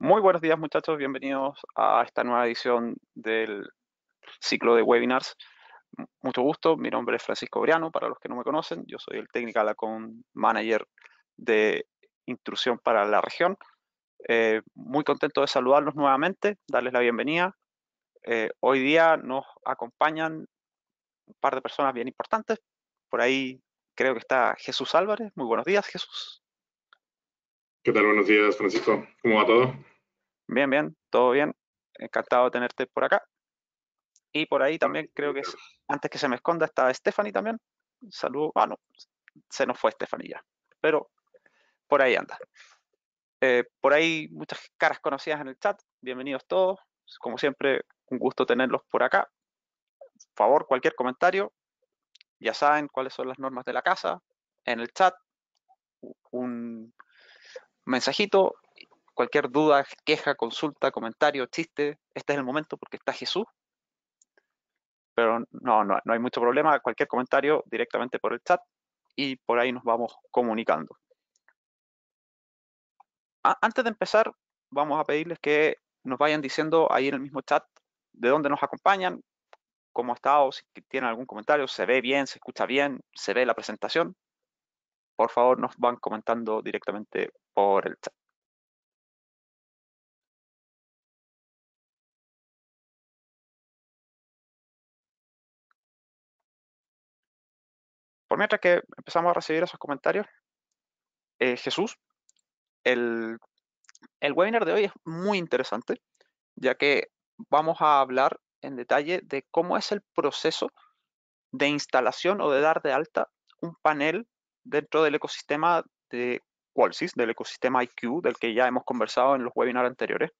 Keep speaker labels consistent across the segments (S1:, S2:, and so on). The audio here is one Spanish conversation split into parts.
S1: Muy buenos días, muchachos. Bienvenidos a esta nueva edición del ciclo de webinars. Mucho gusto. Mi nombre es Francisco Briano, para los que no me conocen. Yo soy el Technical Account Manager de Intrusión para la región. Muy contento de saludarlos nuevamente, darles la bienvenida. Hoy día nos acompañan un par de personas bien importantes. Por ahí creo que está Jesús Álvarez. Muy buenos días, Jesús.
S2: ¿Qué tal? Buenos días, Francisco. ¿Cómo va todo?
S1: Bien, bien, todo bien. Encantado de tenerte por acá. Y por ahí también creo que
S2: Igual.
S1: antes que se me esconda está Stephanie también. Saludos. Ah, no, se nos fue Stephanie ya. Pero por ahí anda. Por ahí muchas caras conocidas en el chat. Bienvenidos todos. Como siempre, un gusto tenerlos por acá. Por favor, cualquier comentario. Ya saben cuáles son las normas de la casa. En el chat, un mensajito. Cualquier duda, queja, consulta, comentario, chiste. Este es el momento porque está Jesús. Pero no hay mucho problema. Cualquier comentario directamente por el chat y por ahí nos vamos comunicando. Antes de empezar, vamos a pedirles que nos vayan diciendo ahí en el mismo chat de dónde nos acompañan, cómo ha estado, si tienen algún comentario, se ve bien, se escucha bien, se ve la presentación. Por favor, nos van comentando directamente por el chat. Por mientras que empezamos a recibir esos comentarios, Jesús, el, el webinar de hoy es muy interesante, ya que vamos a hablar en detalle de cómo es el proceso de instalación o de dar de alta un panel dentro del ecosistema de Qualsys, del ecosistema IQ, del que ya hemos conversado en los webinars anteriores.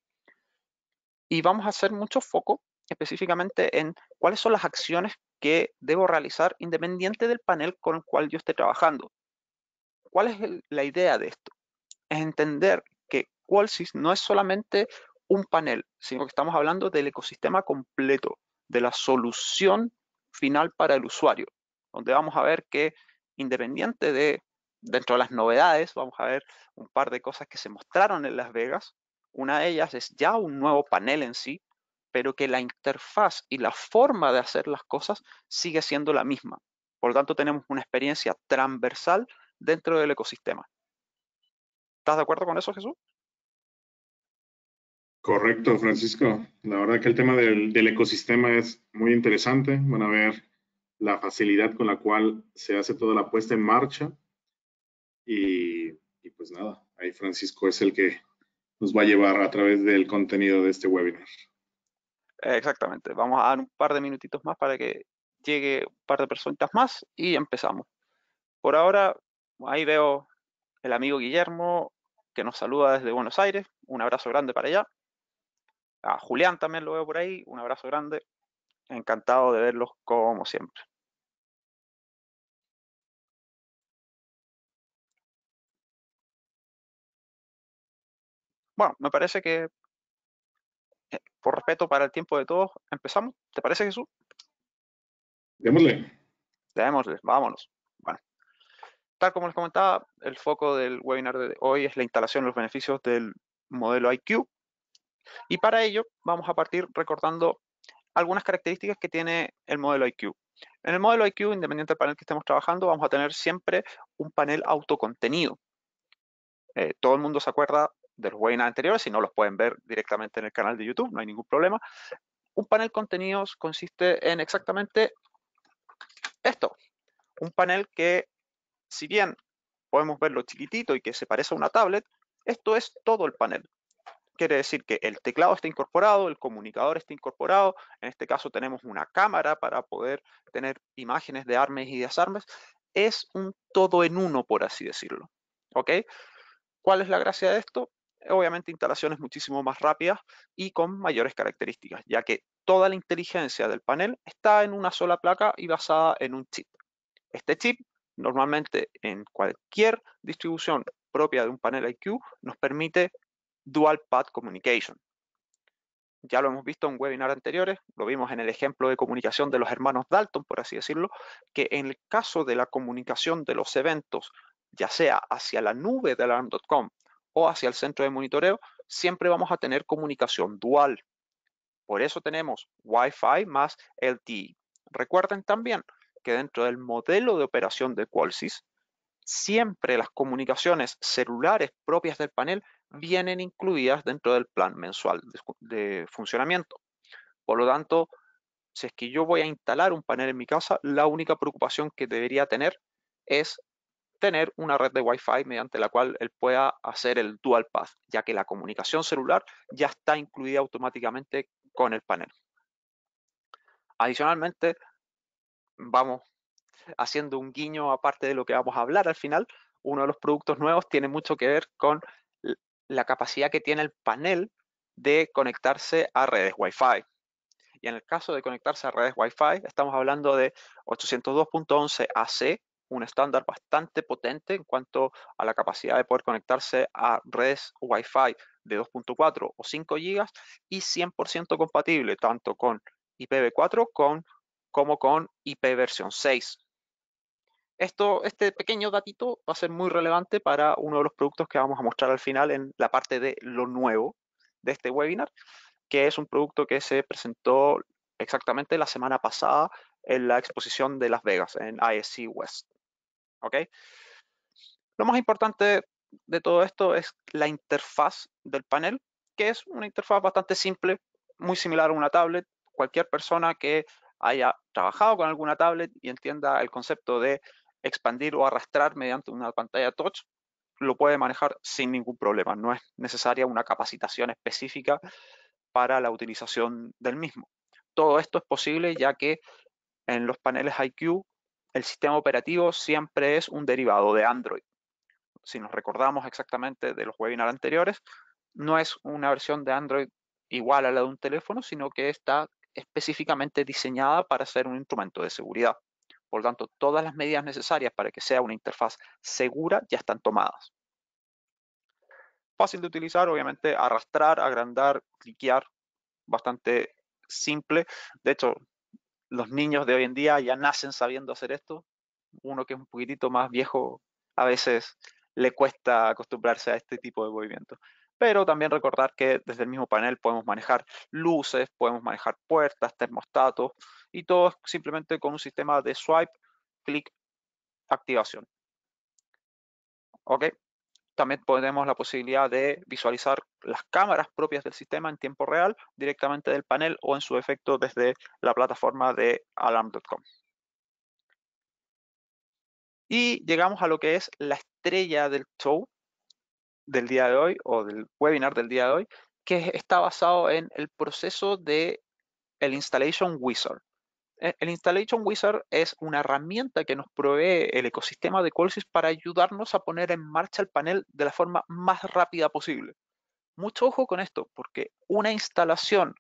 S1: Y vamos a hacer mucho foco específicamente en cuáles son las acciones que debo realizar independiente del panel con el cual yo esté trabajando. ¿Cuál es la idea de esto? Es entender que Qualsys no es solamente un panel, sino que estamos hablando del ecosistema completo, de la solución final para el usuario, donde vamos a ver que independiente de, dentro de las novedades, vamos a ver un par de cosas que se mostraron en Las Vegas. Una de ellas es ya un nuevo panel en sí, pero que la interfaz y la forma de hacer las cosas sigue siendo la misma. Por lo tanto, tenemos una experiencia transversal dentro del ecosistema. ¿Estás de acuerdo con eso, Jesús?
S2: Correcto, Francisco. La verdad que el tema del ecosistema es muy interesante. Van a ver la facilidad con la cual se hace toda la puesta en marcha. Y pues nada, ahí Francisco es el que nos va a llevar a través del contenido de este webinar.
S1: Exactamente. Vamos a dar un par de minutitos más para que llegue un par de personitas más y empezamos. Por ahora, ahí veo el amigo Guillermo que nos saluda desde Buenos Aires. Un abrazo grande para allá. A Julián también lo veo por ahí. Un abrazo grande. Encantado de verlos como siempre. Bueno, me parece que por respeto para el tiempo de todos, empezamos. ¿Te parece, Jesús?
S2: Démosle.
S1: Démosle, vámonos. Bueno, tal como les comentaba, el foco del webinar de hoy es la instalación de los beneficios del modelo IQ. Y para ello vamos a partir recordando algunas características que tiene el modelo IQ. En el modelo IQ, independiente del panel que estemos trabajando, vamos a tener siempre un panel autocontenido. Todo el mundo se acuerda de los webinars anteriores, si no los pueden ver directamente en el canal de YouTube, no hay ningún problema. Un panel contenidos consiste en exactamente esto, un panel que, si bien podemos verlo chiquitito y que se parece a una tablet, esto es todo el panel. Quiere decir que el teclado está incorporado, el comunicador está incorporado, en este caso tenemos una cámara para poder tener imágenes de armas y desarmes. Es un todo en uno, por así decirlo. ¿Ok? ¿Cuál es la gracia de esto? Obviamente instalaciones muchísimo más rápidas y con mayores características, ya que toda la inteligencia del panel está en una sola placa y basada en un chip. Este chip, normalmente en cualquier distribución propia de un panel IQ, nos permite Dual Path Communication. Ya lo hemos visto en webinars anteriores, lo vimos en el ejemplo de comunicación de los hermanos Dalton, por así decirlo, que en el caso de la comunicación de los eventos, ya sea hacia la nube de alarm.com o hacia el centro de monitoreo, siempre vamos a tener comunicación dual. Por eso tenemos Wi-Fi más LTE. Recuerden también que dentro del modelo de operación de Qualsys, siempre las comunicaciones celulares propias del panel vienen incluidas dentro del plan mensual de funcionamiento. Por lo tanto, si es que yo voy a instalar un panel en mi casa, la única preocupación que debería tener es tener una red de Wi-Fi mediante la cual él pueda hacer el dual path, ya que la comunicación celular ya está incluida automáticamente con el panel. Adicionalmente, vamos haciendo un guiño aparte de lo que vamos a hablar al final, uno de los productos nuevos tiene mucho que ver con la capacidad que tiene el panel de conectarse a redes Wi-Fi. Y en el caso de conectarse a redes Wi-Fi, estamos hablando de 802.11ac, un estándar bastante potente en cuanto a la capacidad de poder conectarse a redes Wi-Fi de 2.4 o 5 GB y 100% compatible tanto con IPv4 como con IP versión 6. Este pequeño datito va a ser muy relevante para uno de los productos que vamos a mostrar al final en la parte de lo nuevo de este webinar, que es un producto que se presentó exactamente la semana pasada en la exposición de Las Vegas, en ISC West. ¿Ok? Lo más importante de todo esto es la interfaz del panel, que es una interfaz bastante simple, muy similar a una tablet. Cualquier persona que haya trabajado con alguna tablet y entienda el concepto de expandir o arrastrar mediante una pantalla touch, lo puede manejar sin ningún problema. No es necesaria una capacitación específica para la utilización del mismo. Todo esto es posible ya que en los paneles iQ el sistema operativo siempre es un derivado de Android. Si nos recordamos exactamente de los webinars anteriores, no es una versión de Android igual a la de un teléfono, sino que está específicamente diseñada para ser un instrumento de seguridad. Por lo tanto, todas las medidas necesarias para que sea una interfaz segura ya están tomadas. Fácil de utilizar, obviamente, arrastrar, agrandar, cliquear, bastante simple. De hecho, los niños de hoy en día ya nacen sabiendo hacer esto. Uno que es un poquitito más viejo a veces le cuesta acostumbrarse a este tipo de movimientos. Pero también recordar que desde el mismo panel podemos manejar luces, podemos manejar puertas, termostatos y todo simplemente con un sistema de swipe, clic, activación. ¿Ok? También tenemos la posibilidad de visualizar las cámaras propias del sistema en tiempo real directamente del panel o en su efecto desde la plataforma de alarm.com. Y llegamos a lo que es la estrella del show del día de hoy o del webinar del día de hoy, que está basado en el proceso de el Installation Wizard. El Installation Wizard es una herramienta que nos provee el ecosistema de Qualsys para ayudarnos a poner en marcha el panel de la forma más rápida posible. Mucho ojo con esto, porque una instalación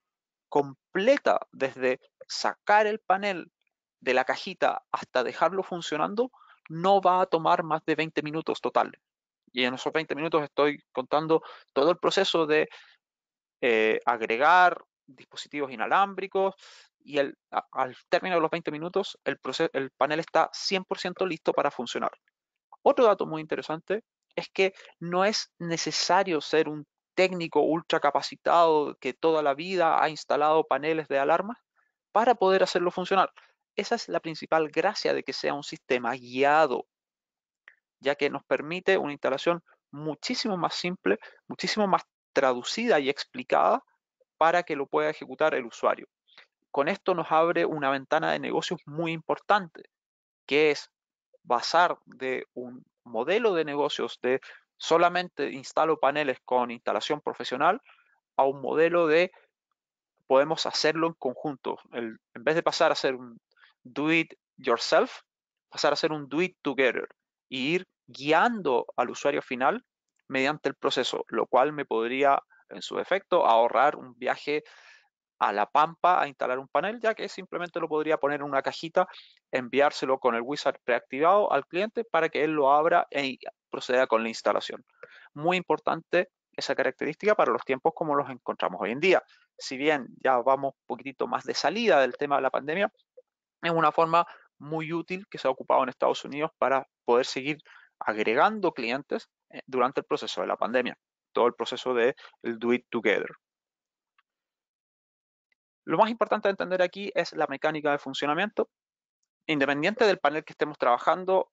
S1: completa desde sacar el panel de la cajita hasta dejarlo funcionando no va a tomar más de 20 minutos total. Y en esos 20 minutos estoy contando todo el proceso de agregar dispositivos inalámbricos y al término de los 20 minutos el panel está 100% listo para funcionar. Otro dato muy interesante es que no es necesario ser un técnico ultra capacitado que toda la vida ha instalado paneles de alarma para poder hacerlo funcionar. Esa es la principal gracia de que sea un sistema guiado, ya que nos permite una instalación muchísimo más simple, muchísimo más traducida y explicada para que lo pueda ejecutar el usuario. Con esto nos abre una ventana de negocios muy importante, que es pasar de un modelo de negocios de solamente instalo paneles con instalación profesional a un modelo de podemos hacerlo en conjunto. En vez de pasar a ser un do it yourself, pasar a ser un do it together y ir guiando al usuario final mediante el proceso, lo cual me podría, en su efecto, ahorrar un viaje a La Pampa a instalar un panel, ya que simplemente lo podría poner en una cajita, enviárselo con el wizard preactivado al cliente para que él lo abra y proceda con la instalación. Muy importante esa característica para los tiempos como los encontramos hoy en día. Si bien ya vamos un poquitito más de salida del tema de la pandemia, es una forma muy útil que se ha ocupado en Estados Unidos para poder seguir agregando clientes durante el proceso de la pandemia. todo el proceso de el do it together. Lo más importante de entender aquí es la mecánica de funcionamiento. Independiente del panel que estemos trabajando,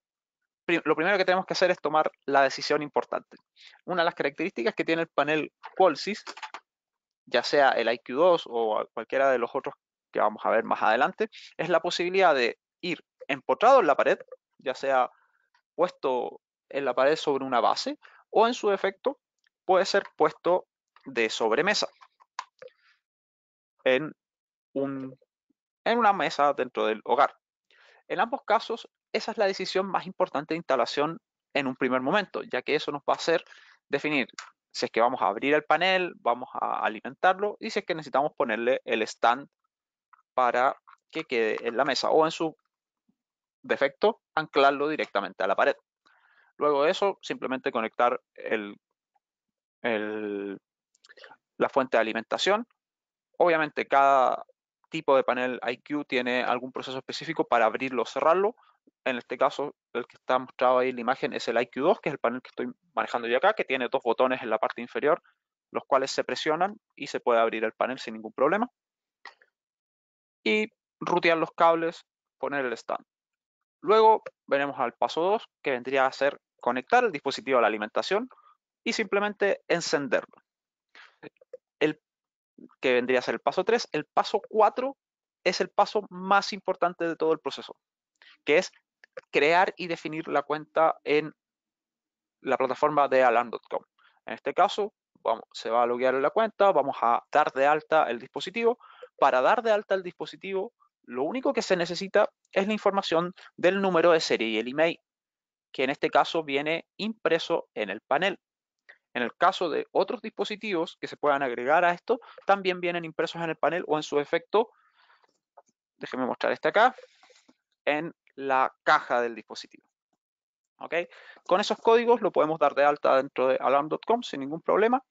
S1: lo primero que tenemos que hacer es tomar la decisión importante. Una de las características que tiene el panel Qualsys, ya sea el IQ2 o cualquiera de los otros que vamos a ver más adelante, es la posibilidad de ir empotrado en la pared, ya sea puesto en la pared sobre una base o en su defecto puede ser puesto de sobremesa en una mesa dentro del hogar. En ambos casos, esa es la decisión más importante de instalación en un primer momento, ya que eso nos va a hacer definir si es que vamos a abrir el panel, vamos a alimentarlo y si es que necesitamos ponerle el stand para que quede en la mesa o en su defecto anclarlo directamente a la pared. Luego de eso, simplemente conectar la fuente de alimentación. Obviamente cada tipo de panel IQ tiene algún proceso específico para abrirlo o cerrarlo. En este caso, el que está mostrado ahí en la imagen es el IQ2, que es el panel que estoy manejando yo acá, que tiene dos botones en la parte inferior, los cuales se presionan y se puede abrir el panel sin ningún problema. Y rutear los cables, poner el stand. Luego veremos al paso 2, que vendría a ser conectar el dispositivo a la alimentación y simplemente encenderlo. El que vendría a ser el paso 3. El paso 4 es el paso más importante de todo el proceso, que es crear y definir la cuenta en la plataforma de alarm.com. En este caso, se va a loguear en la cuenta, vamos a dar de alta el dispositivo. Para dar de alta el dispositivo, lo único que se necesita es la información del número de serie y el email, que en este caso viene impreso en el panel. En el caso de otros dispositivos que se puedan agregar a esto, también vienen impresos en el panel o en su efecto, déjenme mostrar este acá, en la caja del dispositivo. ¿Ok? Con esos códigos lo podemos dar de alta dentro de alarm.com sin ningún problema.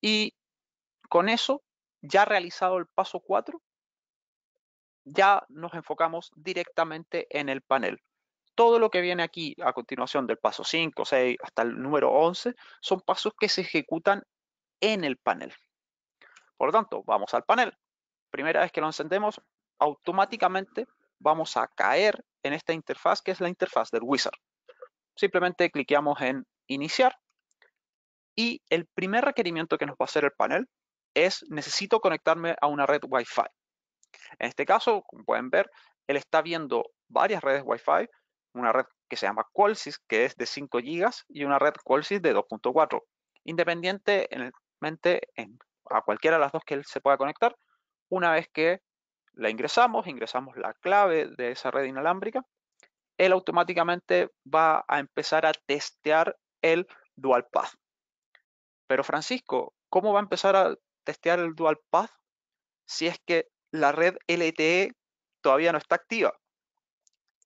S1: Y con eso, ya realizado el paso 4, ya nos enfocamos directamente en el panel. Todo lo que viene aquí a continuación del paso 5, 6 hasta el número 11 son pasos que se ejecutan en el panel. Por lo tanto, vamos al panel. Primera vez que lo encendemos, automáticamente vamos a caer en esta interfaz que es la interfaz del wizard. Simplemente cliqueamos en iniciar y el primer requerimiento que nos va a hacer el panel es necesito conectarme a una red Wi-Fi. En este caso, como pueden ver, él está viendo varias redes Wi-Fi, una red que se llama Qualsys, que es de 5 GB, y una red Qualsys de 2.4. Independientemente a cualquiera de las dos que él se pueda conectar, una vez que la ingresamos la clave de esa red inalámbrica, él automáticamente va a empezar a testear el Dual Path. Pero Francisco, ¿cómo va a empezar a testear el Dual Path si es que la red LTE todavía no está activa?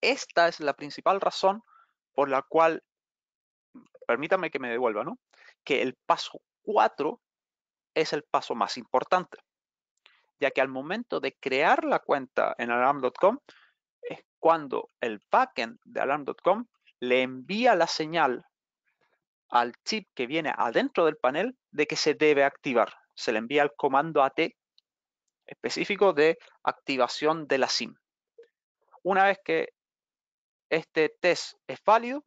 S1: Esta es la principal razón por la cual, permítame que me devuelva, ¿no? Que el paso 4 es el paso más importante, ya que al momento de crear la cuenta en alarm.com es cuando el backend de alarm.com le envía la señal al chip que viene adentro del panel de que se debe activar. Se le envía el comando AT específico de activación de la SIM. Una vez que este test es válido,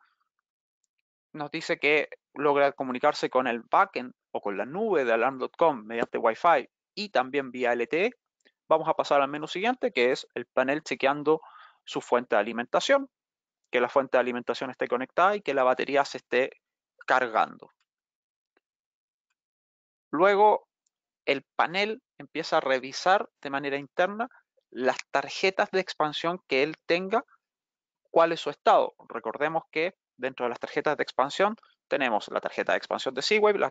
S1: nos dice que logra comunicarse con el backend o con la nube de alarm.com mediante Wi-Fi y también vía LTE. Vamos a pasar al menú siguiente, que es el panel chequeando su fuente de alimentación, que la fuente de alimentación esté conectada y que la batería se esté cargando. Luego, el panel empieza a revisar de manera interna las tarjetas de expansión que él tenga, cuál es su estado. Recordemos que dentro de las tarjetas de expansión tenemos la tarjeta de expansión de Z-Wave, la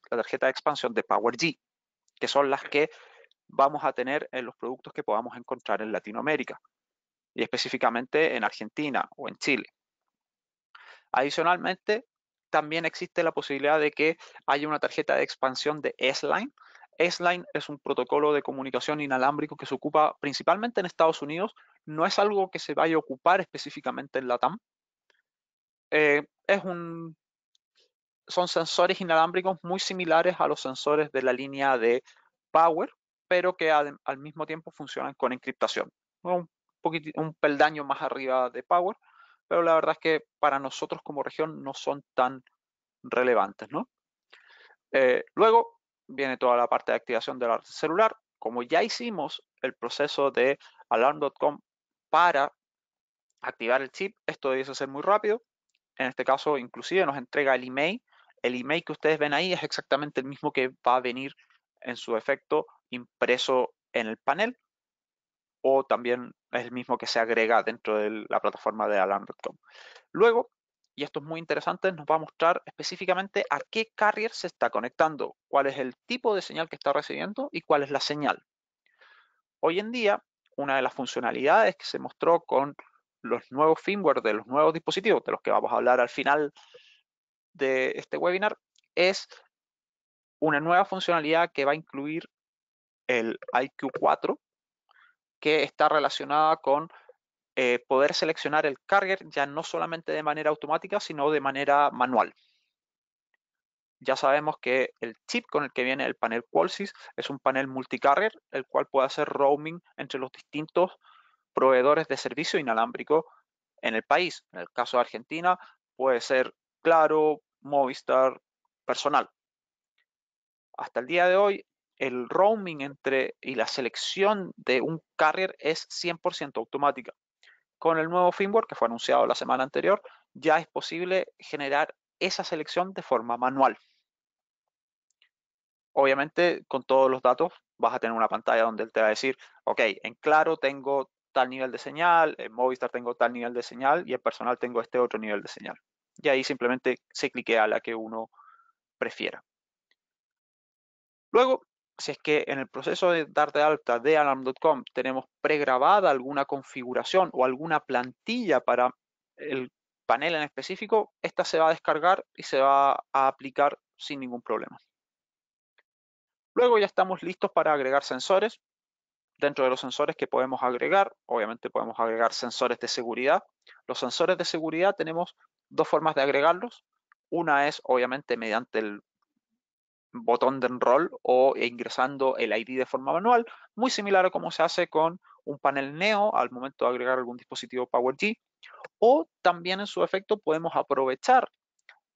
S1: tarjeta de expansión de PowerG, que son las que vamos a tener en los productos que podamos encontrar en Latinoamérica y específicamente en Argentina o en Chile. Adicionalmente, también existe la posibilidad de que haya una tarjeta de expansión de S-Line. S-Line es un protocolo de comunicación inalámbrico que se ocupa principalmente en Estados Unidos. No es algo que se vaya a ocupar específicamente en LATAM. Es son sensores inalámbricos muy similares a los sensores de la línea de Power, pero que al mismo tiempo funcionan con encriptación. Un peldaño más arriba de Power, pero la verdad es que para nosotros como región no son tan relevantes, ¿no? Luego viene toda la parte de activación de la red celular. Como ya hicimos el proceso de Alarm.com para activar el chip, esto debe ser muy rápido. En este caso, inclusive nos entrega el email. El email que ustedes ven ahí es exactamente el mismo que va a venir en su efecto impreso en el panel, o también es el mismo que se agrega dentro de la plataforma de Alarm.com. Luego, y esto es muy interesante, nos va a mostrar específicamente a qué carrier se está conectando, cuál es el tipo de señal que está recibiendo y cuál es la señal. Hoy en día, una de las funcionalidades que se mostró con los nuevos firmware de los nuevos dispositivos, de los que vamos a hablar al final de este webinar, es una nueva funcionalidad que va a incluir el IQ4, que está relacionada con poder seleccionar el carrier ya no solamente de manera automática, sino de manera manual. Ya sabemos que el chip con el que viene el panel Qualsys es un panel multicarrier, el cual puede hacer roaming entre los distintos proveedores de servicio inalámbrico en el país. En el caso de Argentina puede ser Claro, Movistar, Personal. Hasta el día de hoy, el roaming y la selección de un carrier es 100% automática. Con el nuevo firmware que fue anunciado la semana anterior, ya es posible generar esa selección de forma manual. Obviamente, con todos los datos vas a tener una pantalla donde él te va a decir, ok, en Claro tengo tal nivel de señal, en Movistar tengo tal nivel de señal y en Personal tengo este otro nivel de señal. Y ahí simplemente se cliquea la que uno prefiera. Luego, si es que en el proceso de dar de alta de Alarm.com tenemos pregrabada alguna configuración o alguna plantilla para el panel en específico, esta se va a descargar y se va a aplicar sin ningún problema. Luego ya estamos listos para agregar sensores. Dentro de los sensores que podemos agregar, obviamente podemos agregar sensores de seguridad. Los sensores de seguridad tenemos dos formas de agregarlos. Una es obviamente mediante el botón de enroll o ingresando el ID de forma manual, muy similar a como se hace con un panel Neo al momento de agregar algún dispositivo PowerG, o también en su efecto podemos aprovechar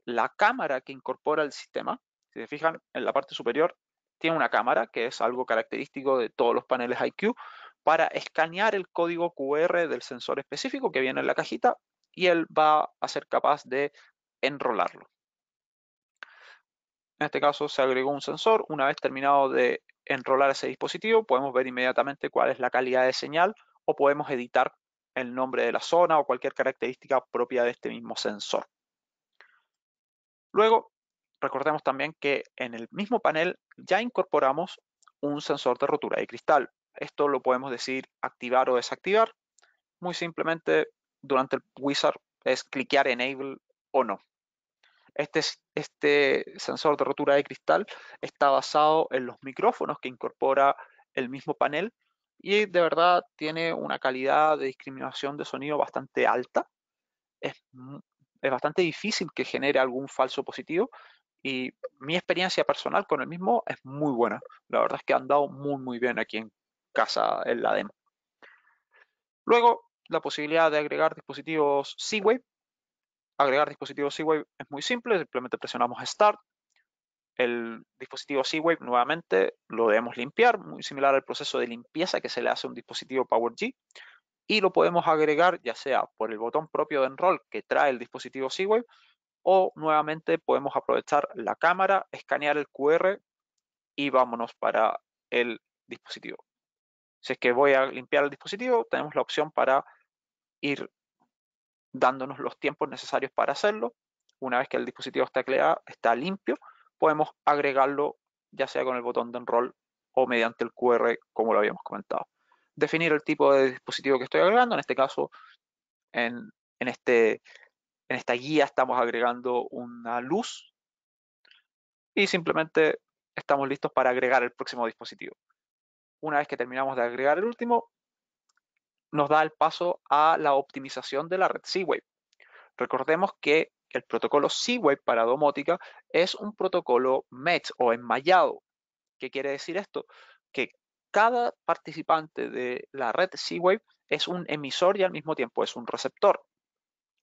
S1: la cámara que incorpora el sistema. Si se fijan, en la parte superior tiene una cámara, que es algo característico de todos los paneles IQ, para escanear el código QR del sensor específico que viene en la cajita y él va a ser capaz de enrolarlo. En este caso se agregó un sensor. Una vez terminado de enrolar ese dispositivo, podemos ver inmediatamente cuál es la calidad de señal o podemos editar el nombre de la zona o cualquier característica propia de este mismo sensor. Luego, recordemos también que en el mismo panel ya incorporamos un sensor de rotura de cristal. Esto lo podemos decir activar o desactivar. Muy simplemente, durante el wizard es cliquear Enable o no. Este sensor de rotura de cristal está basado en los micrófonos que incorpora el mismo panel y de verdad tiene una calidad de discriminación de sonido bastante alta. Es bastante difícil que genere algún falso positivo y mi experiencia personal con el mismo es muy buena. La verdad es que han dado muy bien aquí en casa en la demo. Luego, la posibilidad de agregar dispositivos Z-Wave. Agregar dispositivos Z-Wave es muy simple, simplemente presionamos Start. El dispositivo Z-Wave nuevamente lo debemos limpiar, muy similar al proceso de limpieza que se le hace a un dispositivo PowerG. Y lo podemos agregar ya sea por el botón propio de enroll que trae el dispositivo Z-Wave o nuevamente podemos aprovechar la cámara, escanear el QR y vámonos para el dispositivo. Si es que voy a limpiar el dispositivo, tenemos la opción para ir dándonos los tiempos necesarios para hacerlo. Una vez que el dispositivo está limpio, podemos agregarlo ya sea con el botón de enroll o mediante el QR, como lo habíamos comentado. Definir el tipo de dispositivo que estoy agregando. En este caso, en esta guía estamos agregando una luz y simplemente estamos listos para agregar el próximo dispositivo. Una vez que terminamos de agregar el último, nos da el paso a la optimización de la red Z-Wave. Recordemos que el protocolo Z-Wave para domótica es un protocolo mesh o enmallado. ¿Qué quiere decir esto? Que cada participante de la red Z-Wave es un emisor y al mismo tiempo es un receptor.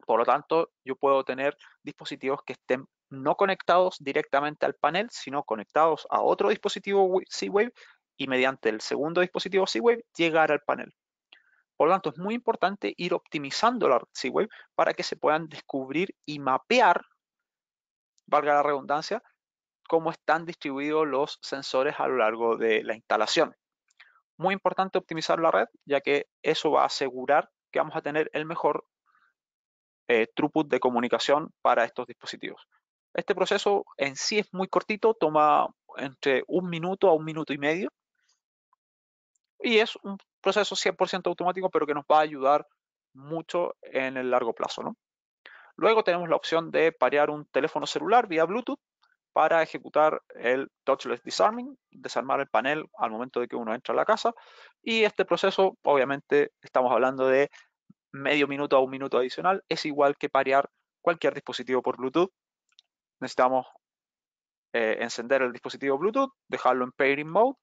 S1: Por lo tanto, yo puedo tener dispositivos que estén no conectados directamente al panel, sino conectados a otro dispositivo Z-Wave y mediante el segundo dispositivo Z-Wave llegar al panel. Por lo tanto, es muy importante ir optimizando la red Z-Wave para que se puedan descubrir y mapear, valga la redundancia, cómo están distribuidos los sensores a lo largo de la instalación. Muy importante optimizar la red, ya que eso va a asegurar que vamos a tener el mejor throughput de comunicación para estos dispositivos. Este proceso en sí es muy cortito, toma entre 1 minuto a 1 minuto y medio y es un proceso 100% automático, pero que nos va a ayudar mucho en el largo plazo, ¿no? Luego tenemos la opción de parear un teléfono celular vía Bluetooth para ejecutar el touchless disarming, desarmar el panel al momento de que uno entra a la casa. Y este proceso, obviamente, estamos hablando de medio minuto a 1 minuto adicional, es igual que parear cualquier dispositivo por Bluetooth. Necesitamos encender el dispositivo Bluetooth, dejarlo en pairing mode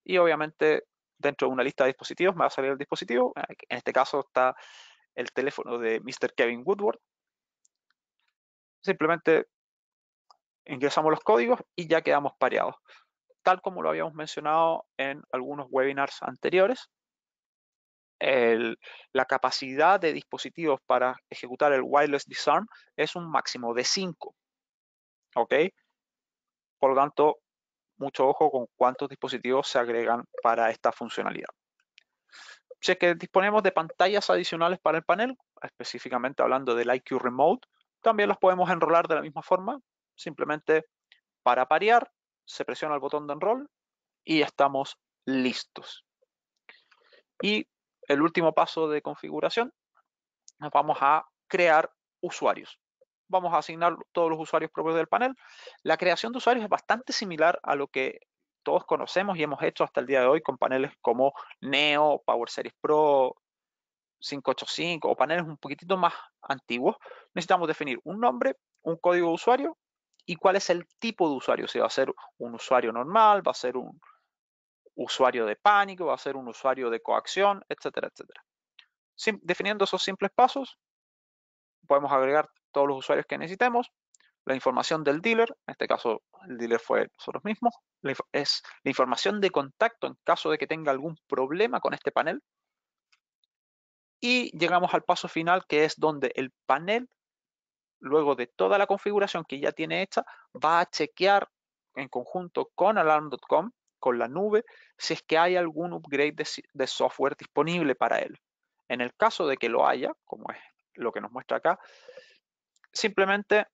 S1: y obviamente dentro de una lista de dispositivos me va a salir el dispositivo. En este caso está el teléfono de Mr. Kevin Woodward. Simplemente ingresamos los códigos y ya quedamos pareados. Tal como lo habíamos mencionado en algunos webinars anteriores, la capacidad de dispositivos para ejecutar el wireless disarm es un máximo de 5. ¿Ok? Por lo tanto, mucho ojo con cuántos dispositivos se agregan para esta funcionalidad. Si es que disponemos de pantallas adicionales para el panel, específicamente hablando del IQ Remote, también las podemos enrolar de la misma forma. Simplemente para parear, se presiona el botón de enroll y estamos listos. Y el último paso de configuración, vamos a crear usuarios. Vamos a asignar todos los usuarios propios del panel. La creación de usuarios es bastante similar a lo que todos conocemos y hemos hecho hasta el día de hoy con paneles como Neo, Power Series Pro, 585 o paneles un poquitito más antiguos. Necesitamos definir un nombre, un código de usuario y cuál es el tipo de usuario. Si va a ser un usuario normal, va a ser un usuario de pánico, va a ser un usuario de coacción, etcétera, etcétera. Definiendo esos simples pasos, podemos agregar todos los usuarios que necesitemos, la información del dealer, en este caso el dealer fue nosotros mismos, es la información de contacto en caso de que tenga algún problema con este panel, y llegamos al paso final, que es donde el panel, luego de toda la configuración que ya tiene hecha, va a chequear en conjunto con Alarm.com, con la nube, si es que hay algún upgrade de software disponible para él. En el caso de que lo haya, como es lo que nos muestra acá, simplemente,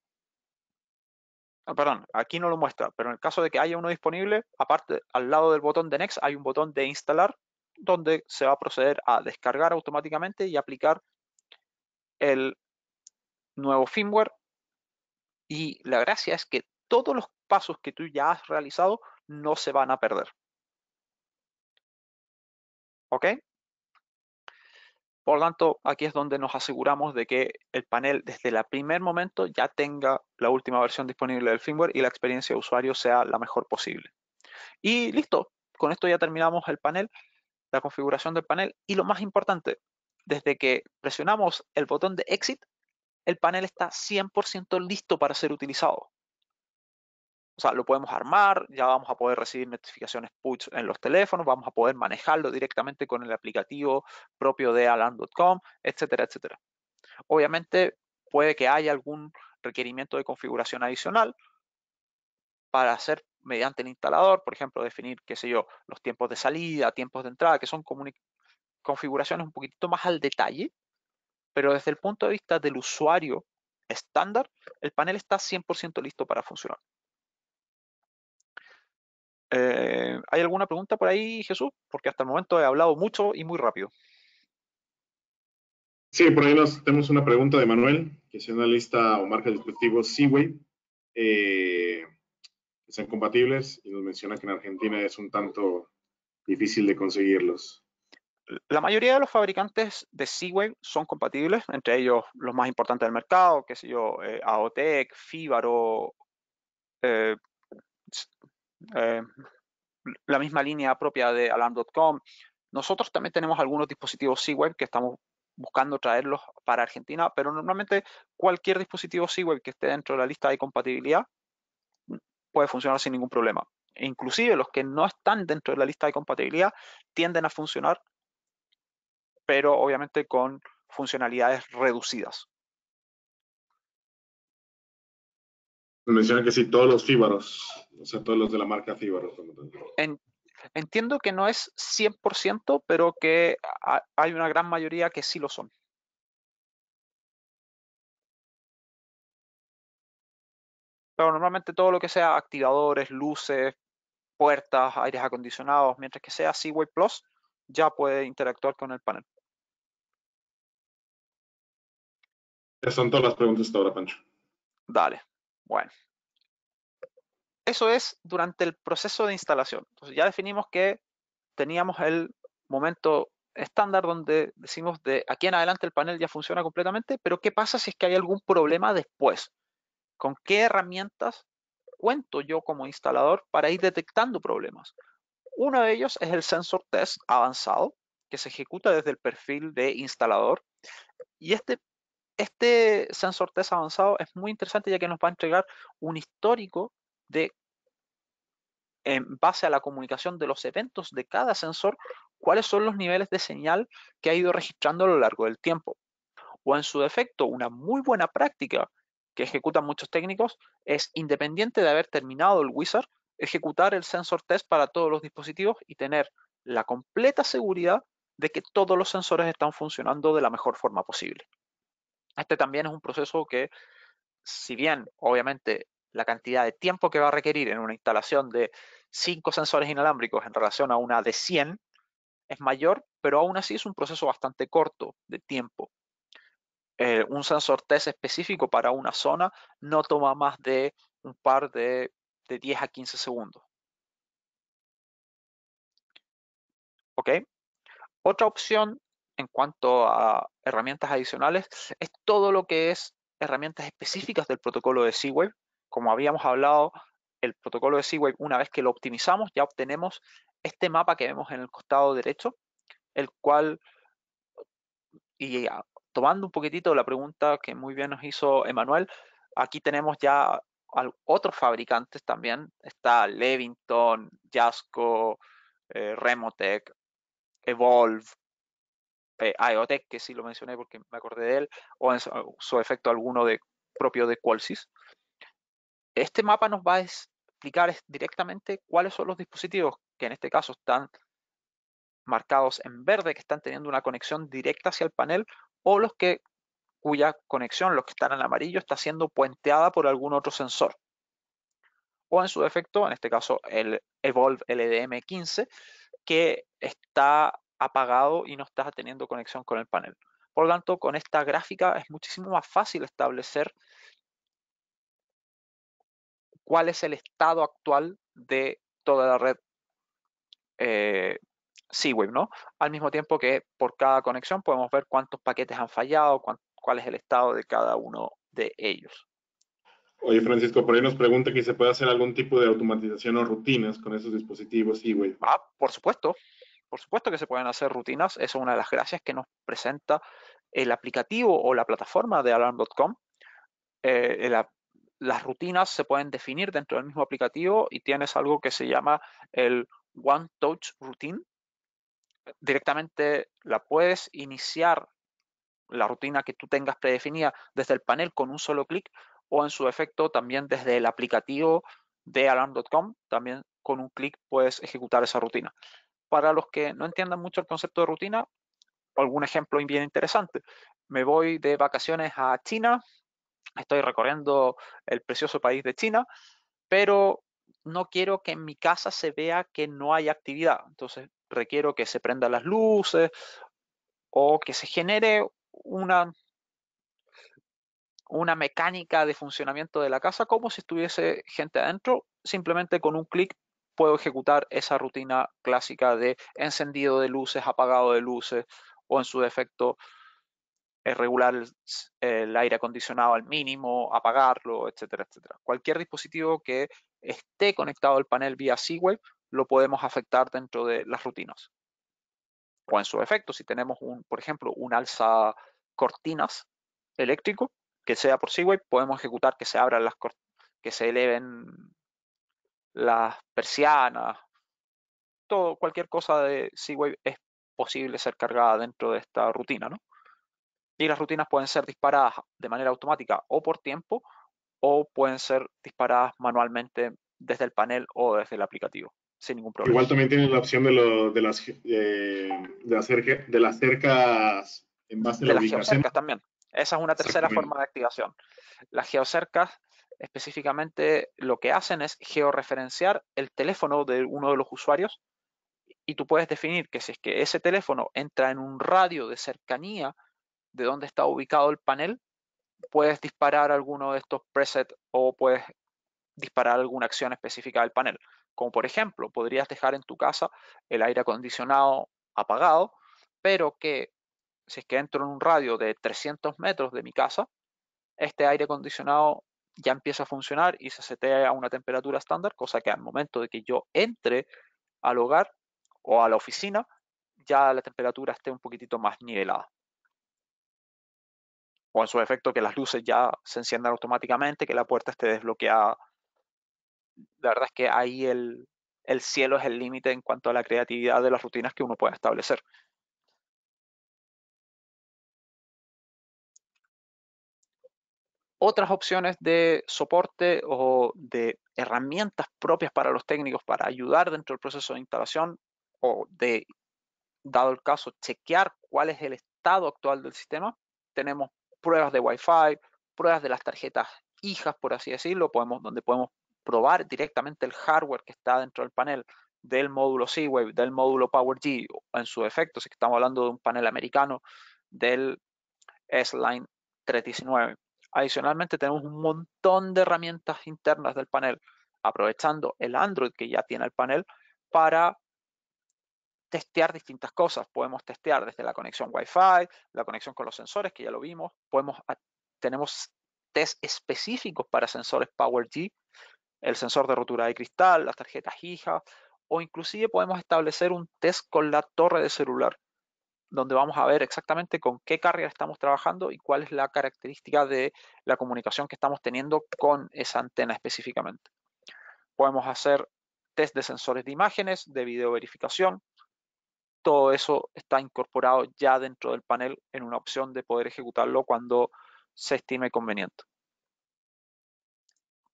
S1: perdón, aquí no lo muestra, pero en el caso de que haya uno disponible, aparte, al lado del botón de Next hay un botón de instalar, donde se va a proceder a descargar automáticamente y aplicar el nuevo firmware. Y la gracia es que todos los pasos que tú ya has realizado no se van a perder. ¿Ok? Por lo tanto, aquí es donde nos aseguramos de que el panel desde el primer momento ya tenga la última versión disponible del firmware y la experiencia de usuario sea la mejor posible. Y listo, con esto ya terminamos el panel, la configuración del panel. Y lo más importante, desde que presionamos el botón de Exit, el panel está 100% listo para ser utilizado. O sea, lo podemos armar, ya vamos a poder recibir notificaciones push en los teléfonos, vamos a poder manejarlo directamente con el aplicativo propio de Alarm.com, etcétera, etcétera. Obviamente puede que haya algún requerimiento de configuración adicional para hacer mediante el instalador, por ejemplo, definir, qué sé yo, los tiempos de salida, tiempos de entrada, que son configuraciones un poquitito más al detalle, pero desde el punto de vista del usuario estándar, el panel está 100% listo para funcionar. ¿Hay alguna pregunta por ahí, Jesús? Porque hasta el momento he hablado mucho y muy rápido.
S2: Sí, por ahí tenemos una pregunta de Manuel, que si una lista o marca de dispositivos Z-Wave que sean compatibles, y nos menciona que en Argentina es un tanto difícil de conseguirlos.
S1: La mayoría de los fabricantes de Z-Wave son compatibles, entre ellos los más importantes del mercado, qué sé yo, AOTEC, Fibaro, eh, eh, la misma línea propia de Alarm.com. Nosotros también tenemos algunos dispositivos Z-Wave que estamos buscando traerlos para Argentina, pero normalmente cualquier dispositivo Z-Wave que esté dentro de la lista de compatibilidad puede funcionar sin ningún problema. E inclusive los que no están dentro de la lista de compatibilidad tienden a funcionar, pero obviamente con funcionalidades reducidas.
S2: Menciona que sí, todos los fíbaros, o sea, todos los de la marca Fíbaro.
S1: En, entiendo que no es 100%, pero que hay una gran mayoría que sí lo son. Pero normalmente todo lo que sea activadores, luces, puertas, aires acondicionados, mientras que sea Z-Wave Plus, ya puede interactuar con el panel.
S2: Esas son todas las preguntas hasta ahora, Pancho.
S1: Dale. Bueno. Eso es durante el proceso de instalación. Entonces ya definimos que teníamos el momento estándar donde decimos de aquí en adelante el panel ya funciona completamente, pero ¿qué pasa si es que hay algún problema después? ¿Con qué herramientas cuento yo como instalador para ir detectando problemas? Uno de ellos es el sensor test avanzado, que se ejecuta desde el perfil de instalador. Y este sensor test avanzado es muy interesante ya que nos va a entregar un histórico de, en base a la comunicación de los eventos de cada sensor, cuáles son los niveles de señal que ha ido registrando a lo largo del tiempo. O en su defecto, una muy buena práctica que ejecutan muchos técnicos es, independiente de haber terminado el wizard, ejecutar el sensor test para todos los dispositivos y tener la completa seguridad de que todos los sensores están funcionando de la mejor forma posible. Este también es un proceso que, si bien obviamente la cantidad de tiempo que va a requerir en una instalación de 5 sensores inalámbricos en relación a una de 100 es mayor, pero aún así es un proceso bastante corto de tiempo. Un sensor test específico para una zona no toma más de un par de 10 a 15 segundos. ¿Ok? Otra opción en cuanto a herramientas adicionales es todo lo que es herramientas específicas del protocolo de Z-Wave. Como habíamos hablado, el protocolo de Z-Wave, una vez que lo optimizamos, ya obtenemos este mapa que vemos en el costado derecho, el cual, y tomando un poquitito la pregunta que muy bien nos hizo Emanuel, aquí tenemos ya otros fabricantes también. Está Levington, Jasco, Remotech, Evolve, IoTech, que sí lo mencioné porque me acordé de él, o en su efecto alguno propio de Qualsys. Este mapa nos va a explicar directamente cuáles son los dispositivos que en este caso están marcados en verde, que están teniendo una conexión directa hacia el panel, o los cuya conexión, los que están en amarillo, está siendo puenteada por algún otro sensor. O en su defecto, en este caso el Evolve LDM15, que está apagado y no está teniendo conexión con el panel. Por lo tanto, con esta gráfica es muchísimo más fácil establecer cuál es el estado actual de toda la red Z-Wave, ¿no? Al mismo tiempo que por cada conexión podemos ver cuántos paquetes han fallado, cuál es el estado de cada uno de ellos.
S2: Oye, Francisco, por ahí nos pregunta que se puede hacer algún tipo de automatización o rutinas con esos dispositivos, sí, güey.
S1: Por supuesto que se pueden hacer rutinas, esa es una de las gracias que nos presenta el aplicativo o la plataforma de Alarm.com. Las rutinas se pueden definir dentro del mismo aplicativo y tienes algo que se llama el One Touch Routine. Directamente la puedes iniciar, la rutina que tú tengas predefinida, desde el panel con un solo clic, o en su efecto también desde el aplicativo de Alarm.com, también con un clic puedes ejecutar esa rutina. Para los que no entiendan mucho el concepto de rutina, algún ejemplo bien interesante. Me voy de vacaciones a China, estoy recorriendo el precioso país de China, pero no quiero que en mi casa se vea que no hay actividad. Entonces requiero que se prendan las luces o que se genere una mecánica de funcionamiento de la casa como si estuviese gente adentro. Simplemente con un clic puedo ejecutar esa rutina clásica de encendido de luces, apagado de luces, o en su defecto regular el aire acondicionado al mínimo, apagarlo, etcétera, etcétera. Cualquier dispositivo que esté conectado al panel vía Z-Wave lo podemos afectar dentro de las rutinas. O en su efecto, si tenemos, por ejemplo, un alza cortinas eléctrico que sea por Z-Wave, podemos ejecutar que se abran que se eleven las persianas, cualquier cosa de Z-Wave es posible ser cargada dentro de esta rutina, ¿no? Y las rutinas pueden ser disparadas de manera automática o por tiempo, o pueden ser disparadas manualmente desde el panel o desde el aplicativo, sin ningún problema.
S2: Igual también tienen la opción de las cercas en base a
S1: De
S2: la
S1: las
S2: ubicación.
S1: geocercas también. Esa es una tercera forma de activación. Las geocercas específicamente lo que hacen es georreferenciar el teléfono de uno de los usuarios, y tú puedes definir que si es que ese teléfono entra en un radio de cercanía de donde está ubicado el panel, puedes disparar alguno de estos presets o puedes disparar alguna acción específica del panel. Como por ejemplo, podrías dejar en tu casa el aire acondicionado apagado, pero que si es que entro en un radio de 300 metros de mi casa, este aire acondicionado ya empieza a funcionar y se setea a una temperatura estándar, cosa que al momento de que yo entre al hogar o a la oficina, ya la temperatura esté un poquitito más nivelada. O en su efecto que las luces ya se enciendan automáticamente, que la puerta esté desbloqueada. La verdad es que ahí el cielo es el límite en cuanto a la creatividad de las rutinas que uno puede establecer. Otras opciones de soporte o de herramientas propias para los técnicos para ayudar dentro del proceso de instalación o de, dado el caso, chequear cuál es el estado actual del sistema. Tenemos pruebas de Wi-Fi, pruebas de las tarjetas hijas, por así decirlo, donde podemos probar directamente el hardware que está dentro del panel del módulo Z-Wave, del módulo PowerG, en su efecto, si estamos hablando de un panel americano, del S-Line 319. Adicionalmente, tenemos un montón de herramientas internas del panel, aprovechando el Android que ya tiene el panel para testear distintas cosas. Podemos testear desde la conexión Wi-Fi, la conexión con los sensores, que ya lo vimos. Tenemos test específicos para sensores PowerG, el sensor de rotura de cristal, las tarjetas hijas, o inclusive podemos establecer un test con la torre de celular, donde vamos a ver exactamente con qué carrier estamos trabajando y cuál es la característica de la comunicación que estamos teniendo con esa antena específicamente. Podemos hacer test de sensores de imágenes, de video verificación. Todo eso está incorporado ya dentro del panel en una opción de poder ejecutarlo cuando se estime conveniente.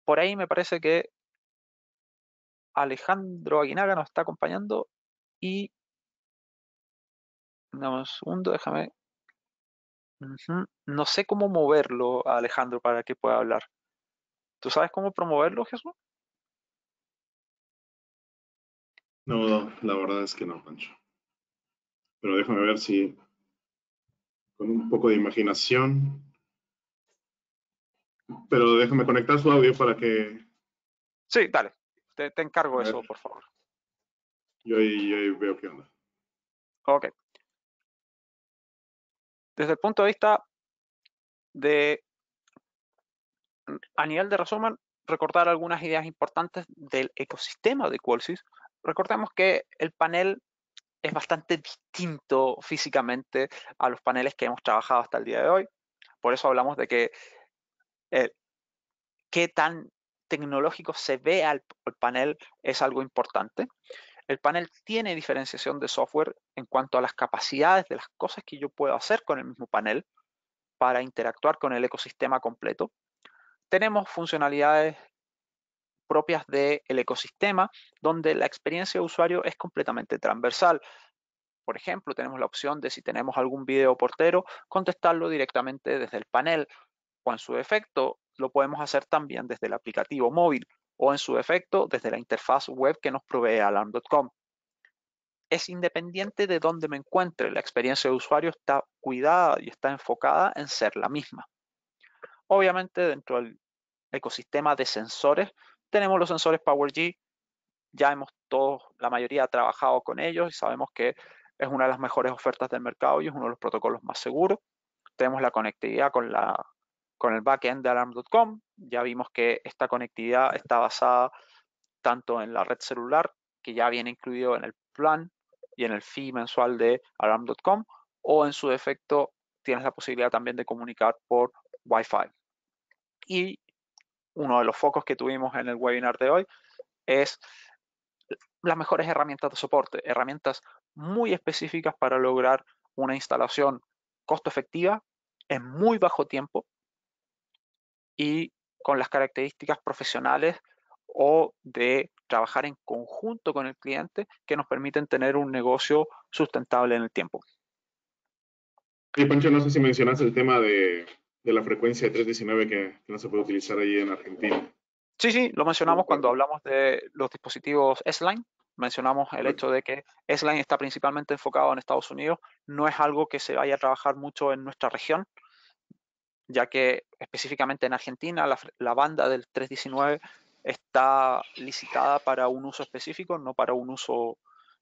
S1: Por ahí me parece que Alejandro Aguinaga nos está acompañando y dame un segundo, déjame. No sé cómo moverlo a Alejandro para que pueda hablar. ¿Tú sabes cómo promoverlo, Jesús?
S2: No, la verdad es que no, Pancho. Pero déjame ver si con un poco de imaginación. Pero déjame conectar su audio para que.
S1: Sí, dale. Te
S2: A
S1: encargo
S2: ver,
S1: eso, por favor.
S2: yo ahí veo qué onda.
S1: Ok. Desde el punto de vista de, a nivel de resumen, recordar algunas ideas importantes del ecosistema de Qualsys. Recordemos que el panel es bastante distinto físicamente a los paneles que hemos trabajado hasta el día de hoy. Por eso hablamos de que qué tan tecnológico se ve al panel es algo importante. El panel tiene diferenciación de software en cuanto a las capacidades de las cosas que yo puedo hacer con el mismo panel para interactuar con el ecosistema completo. Tenemos funcionalidades propias del ecosistema donde la experiencia de usuario es completamente transversal. Por ejemplo, tenemos la opción de, si tenemos algún video portero, contestarlo directamente desde el panel, o en su defecto lo podemos hacer también desde el aplicativo móvil, o en su defecto desde la interfaz web que nos provee alarm.com. Es independiente de dónde me encuentre, la experiencia de usuario está cuidada y está enfocada en ser la misma. Obviamente, dentro del ecosistema de sensores tenemos los sensores PowerG, ya hemos todos, la mayoría, trabajado con ellos y sabemos que es una de las mejores ofertas del mercado y es uno de los protocolos más seguros. Tenemos la conectividad con el backend de Alarm.com. Ya vimos que esta conectividad está basada tanto en la red celular, que ya viene incluido en el plan y en el fee mensual de Alarm.com, o en su defecto tienes la posibilidad también de comunicar por Wi-Fi. Y uno de los focos que tuvimos en el webinar de hoy es las mejores herramientas de soporte, herramientas muy específicas para lograr una instalación costo efectiva en muy bajo tiempo y con las características profesionales o de trabajar en conjunto con el cliente que nos permiten tener un negocio sustentable en el tiempo.
S2: Y Pancho, no sé si mencionaste el tema de la frecuencia de 319 que no se puede utilizar ahí en Argentina.
S1: Sí, lo mencionamos cuando hablamos de los dispositivos S-Line. Mencionamos el hecho de que S-Line está principalmente enfocado en Estados Unidos. No es algo que se vaya a trabajar mucho en nuestra región, ya que específicamente en Argentina la banda del 319 está licitada para un uso específico, no para un uso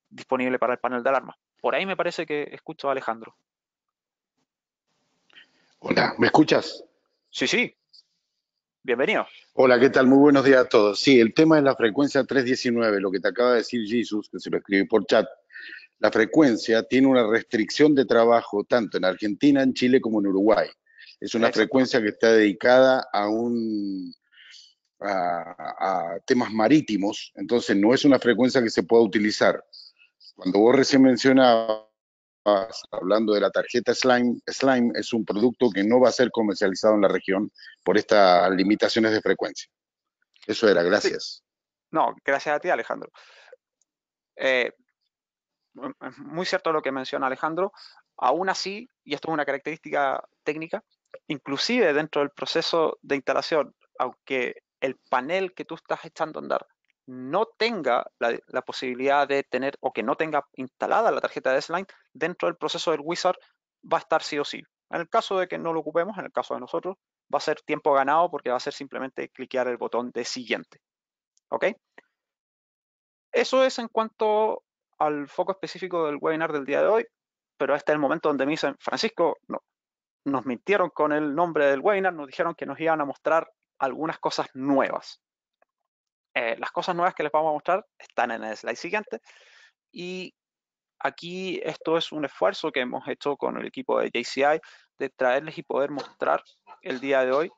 S1: disponible para el panel de alarma. Por ahí me parece que escucho a Alejandro.
S3: Hola, ¿me escuchas?
S1: Sí, bienvenido.
S3: Hola, ¿qué tal? Muy buenos días a todos. Sí, el tema es la frecuencia 319, lo que te acaba de decir Jesus, que se lo escribí por chat. La frecuencia tiene una restricción de trabajo tanto en Argentina, en Chile como en Uruguay. Es una
S1: Exactamente.
S3: frecuencia que está dedicada a temas marítimos, entonces no es una frecuencia que se pueda utilizar. Cuando vos recién mencionabas, hablando de la tarjeta Slime, Slime es un producto que no va a ser comercializado en la región por estas limitaciones de frecuencia. Eso era,
S1: Sí,
S3: gracias.
S1: no, gracias a ti, Alejandro. Eh, Muy cierto lo que menciona Alejandro. Aún así, y esto es una característica técnica, inclusive dentro del proceso de instalación, aunque el panel que tú estás echando a andar no tenga la posibilidad de tener o que no tenga instalada la tarjeta de S-Line, dentro del proceso del Wizard va a estar sí o sí. En el caso de que no lo ocupemos, en el caso de nosotros, va a ser tiempo ganado porque va a ser simplemente cliquear el botón de siguiente. ¿Ok? Eso es en cuanto al foco específico del webinar del día de hoy, pero este es el momento donde me dicen, Francisco, no, nos mintieron con el nombre del webinar, nos dijeron que nos iban a mostrar algunas cosas nuevas. Las cosas nuevas que les vamos a mostrar están en el slide siguiente y aquí esto es un esfuerzo que hemos hecho con el equipo de JCI de traerles y poder mostrar el día de hoy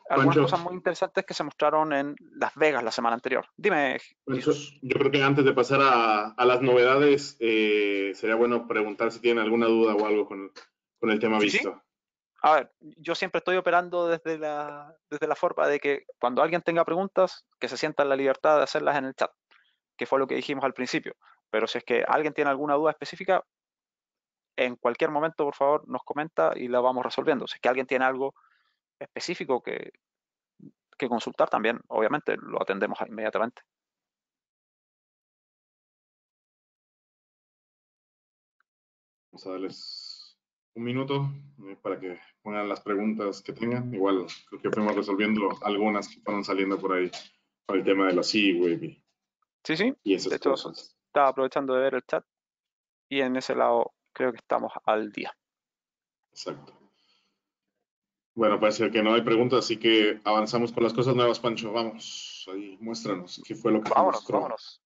S1: algunas
S2: Pancho,
S1: cosas muy interesantes que se mostraron en Las Vegas la semana anterior. Dime,
S2: Pancho,
S1: Jesús.
S2: yo creo que antes de pasar a las novedades, sería bueno preguntar si tienen alguna duda o algo con el tema
S1: Sí.
S2: visto.
S1: A ver, yo siempre estoy operando desde la forma de que cuando alguien tenga preguntas, que se sienta en la libertad de hacerlas en el chat, que fue lo que dijimos al principio. Pero si es que alguien tiene alguna duda específica, en cualquier momento, por favor, nos comenta y la vamos resolviendo. Si es que alguien tiene algo específico que consultar, también, obviamente, lo atendemos inmediatamente.
S2: Vamos a darles un minuto para que pongan las preguntas que tengan. Igual creo que fuimos resolviendo algunas que fueron saliendo por ahí con el tema de la C-Wave
S1: Sí.
S2: y
S1: De
S2: esas
S1: hecho,
S2: cosas.
S1: estaba aprovechando de ver el chat y en ese lado creo que estamos al día.
S2: Exacto. Bueno, parece que no hay preguntas, así que avanzamos con las cosas nuevas, Pancho. Vamos, ahí, muéstranos qué fue lo que se mostró.
S1: Vámonos.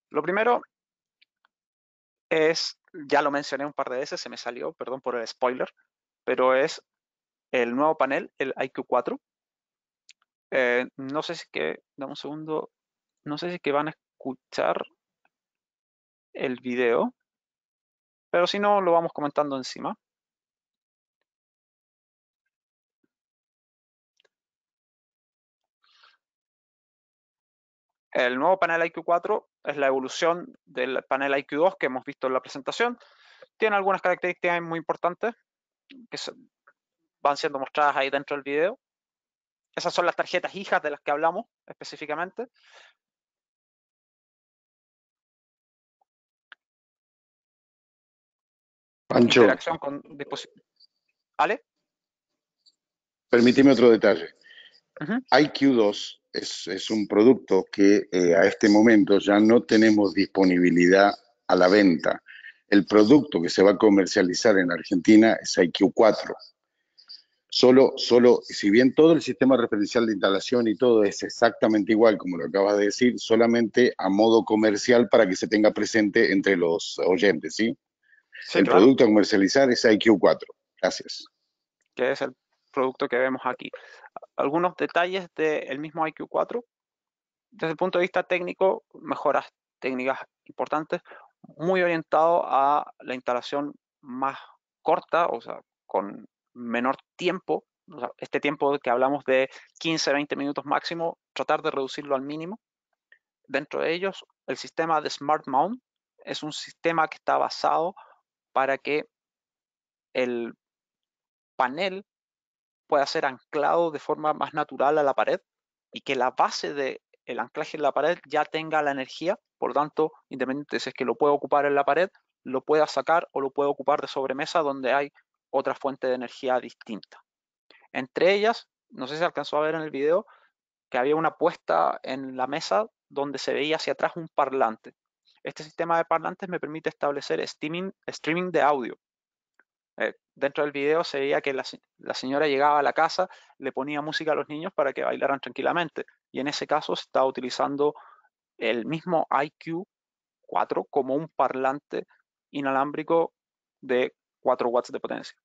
S1: Lo primero es, ya lo mencioné un par de veces, se me salió, perdón por el spoiler, pero es el nuevo panel, el IQ4. No sé si es que, dame un segundo, no sé si es que van a escuchar el video, pero si no, lo vamos comentando encima. El nuevo panel IQ4 es la evolución del panel IQ2 que hemos visto en la presentación. Tiene algunas características muy importantes que van siendo mostradas ahí dentro del video. Esas son las tarjetas hijas de las que hablamos específicamente.
S3: Pancho,
S1: Interacción con dispositivos. ¿Ale?
S3: permíteme otro detalle.
S1: Uh -huh.
S3: IQ2 es un producto que a este momento ya no tenemos disponibilidad a la venta. El producto que se va a comercializar en Argentina es IQ4. Solo, si bien todo el sistema referencial de instalación y todo es exactamente igual, como lo acabas de decir, solamente a modo comercial para que se tenga presente entre los oyentes, ¿sí?
S1: Sí,
S3: El
S1: claro,
S3: producto a comercializar es IQ4. Gracias.
S1: que es el producto que vemos aquí. Algunos detalles del mismo IQ4. Desde el punto de vista técnico, mejoras técnicas importantes, muy orientado a la instalación más corta, o sea, con menor tiempo. O sea, este tiempo que hablamos de 15-20 minutos máximo, tratar de reducirlo al mínimo. Dentro de ellos, el sistema de Smart Mount es un sistema que está basado para que el panel pueda ser anclado de forma más natural a la pared y que la base del anclaje en la pared ya tenga la energía, por lo tanto, independiente de si es que lo puede ocupar en la pared, lo pueda sacar o lo puede ocupar de sobremesa donde hay otra fuente de energía distinta. Entre ellas, no sé si alcanzó a ver en el video, que había una puesta en la mesa donde se veía hacia atrás un parlante. Este sistema de parlantes me permite establecer streaming de audio. Dentro del video se veía que la señora llegaba a la casa, le ponía música a los niños para que bailaran tranquilamente. Y en ese caso se estaba utilizando el mismo IQ4 como un parlante inalámbrico de 4 watts de potencia.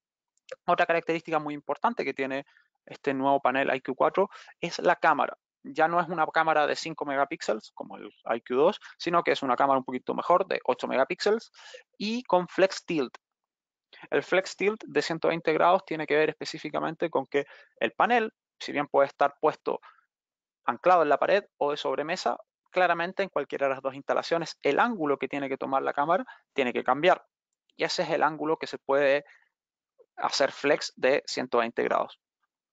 S1: Otra característica muy importante que tiene este nuevo panel IQ4 es la cámara. Ya no es una cámara de 5 megapíxeles como el IQ2, sino que es una cámara un poquito mejor de 8 megapíxeles y con Flex Tilt. El Flex Tilt de 120 grados tiene que ver específicamente con que el panel, si bien puede estar puesto anclado en la pared o de sobremesa, claramente en cualquiera de las dos instalaciones el ángulo que tiene que tomar la cámara tiene que cambiar. Y ese es el ángulo que se puede hacer flex de 120 grados.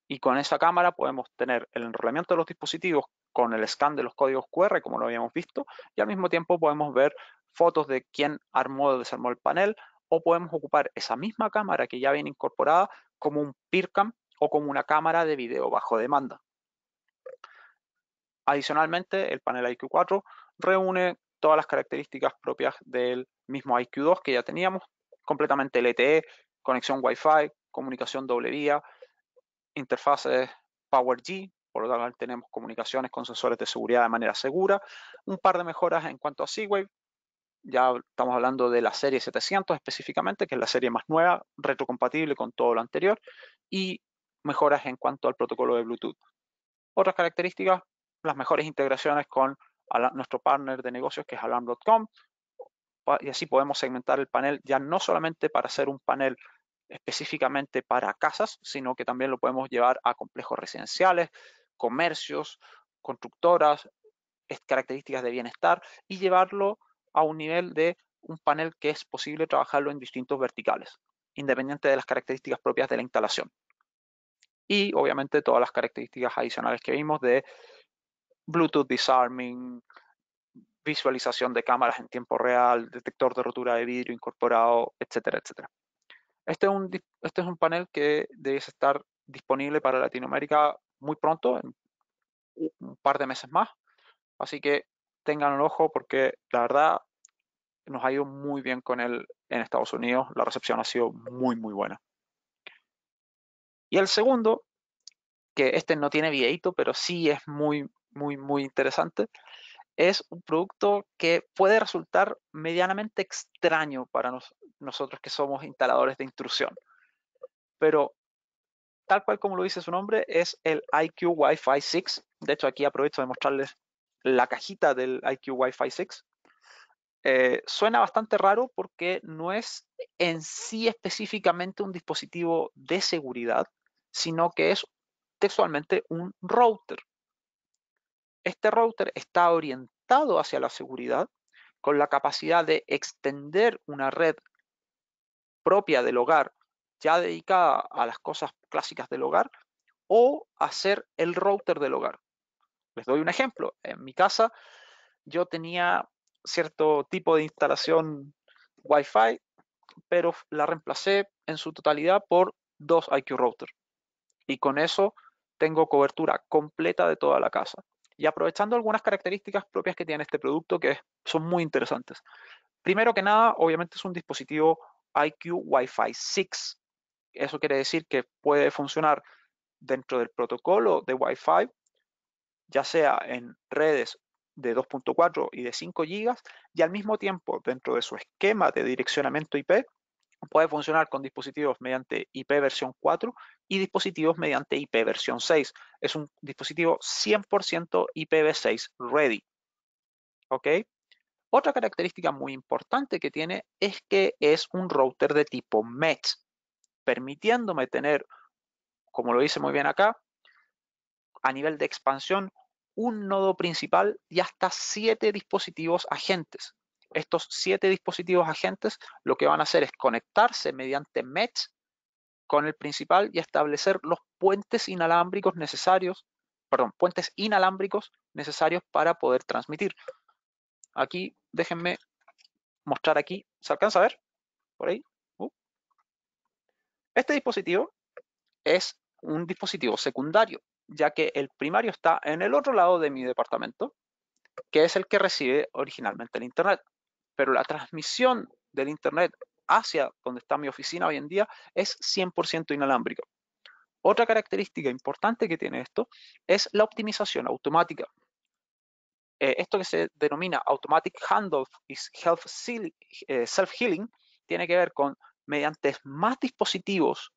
S1: Y con esa cámara podemos tener el enrolamiento de los dispositivos con el scan de los códigos QR, como lo habíamos visto, y al mismo tiempo podemos ver fotos de quién armó o desarmó el panel, o podemos ocupar esa misma cámara que ya viene incorporada como un PeerCam o como una cámara de video bajo demanda. Adicionalmente, el panel IQ4 reúne todas las características propias del mismo IQ2 que ya teníamos, completamente LTE, conexión Wi-Fi, comunicación doble vía, interfaces PowerG, por lo tanto tenemos comunicaciones con sensores de seguridad de manera segura, un par de mejoras en cuanto a Z-Wave, ya estamos hablando de la serie 700 específicamente, que es la serie más nueva, retrocompatible con todo lo anterior, y mejoras en cuanto al protocolo de Bluetooth. Otras características, las mejores integraciones con nuestro partner de negocios que es Alarm.com, y así podemos segmentar el panel ya no solamente para hacer un panel específicamente para casas, sino que también lo podemos llevar a complejos residenciales, comercios, constructoras, características de bienestar y llevarlo a un nivel de un panel que es posible trabajarlo en distintos verticales, independiente de las características propias de la instalación. Y obviamente todas las características adicionales que vimos de Bluetooth disarming, visualización de cámaras en tiempo real, detector de rotura de vidrio incorporado, etcétera, etcétera. Este es un panel que debe estar disponible para Latinoamérica muy pronto, en un par de meses más. Así que tengan un ojo porque la verdad nos ha ido muy bien con él en Estados Unidos. La recepción ha sido muy, muy buena. Y el segundo, que este no tiene videito, pero sí es muy, muy, muy interesante, es un producto que puede resultar medianamente extraño para nosotros que somos instaladores de intrusión. Pero tal cual como lo dice su nombre, es el IQ Wi-Fi 6. De hecho, aquí aprovecho de mostrarles la cajita del IQ Wi-Fi 6. Suena bastante raro porque no es en sí específicamente un dispositivo de seguridad, sino que es textualmente un router. Este router está orientado hacia la seguridad con la capacidad de extender una red propia del hogar ya dedicada a las cosas clásicas del hogar o hacer el router del hogar. Les doy un ejemplo. En mi casa yo tenía cierto tipo de instalación Wi-Fi, pero la reemplacé en su totalidad por 2 IQ Router. Y con eso tengo cobertura completa de toda la casa. y aprovechando algunas características propias que tiene este producto que son muy interesantes. Primero que nada, obviamente es un dispositivo IQ Wi-Fi 6. Eso quiere decir que puede funcionar dentro del protocolo de Wi-Fi, ya sea en redes de 2.4 y de 5 GB, y al mismo tiempo dentro de su esquema de direccionamiento IP, puede funcionar con dispositivos mediante IP versión 4 y dispositivos mediante IP versión 6. Es un dispositivo 100% IPv6 ready. ¿Ok? Otra característica muy importante que tiene es que es un router de tipo mesh, permitiéndome tener, como lo dice muy bien acá, a nivel de expansión, un nodo principal y hasta 7 dispositivos agentes. Estos 7 dispositivos agentes lo que van a hacer es conectarse mediante mesh con el principal y establecer los puentes inalámbricos necesarios, para poder transmitir. Aquí, déjenme mostrar aquí, ¿se alcanza a ver? Por ahí. Este dispositivo es un dispositivo secundario, ya que el primario está en el otro lado de mi departamento, que es el que recibe originalmente el Internet. Pero la transmisión del Internet hacia donde está mi oficina hoy en día es 100% inalámbrica. Otra característica importante que tiene esto es la optimización automática. Esto que se denomina Automatic Handoff is Self-Healing tiene que ver con mediante más dispositivos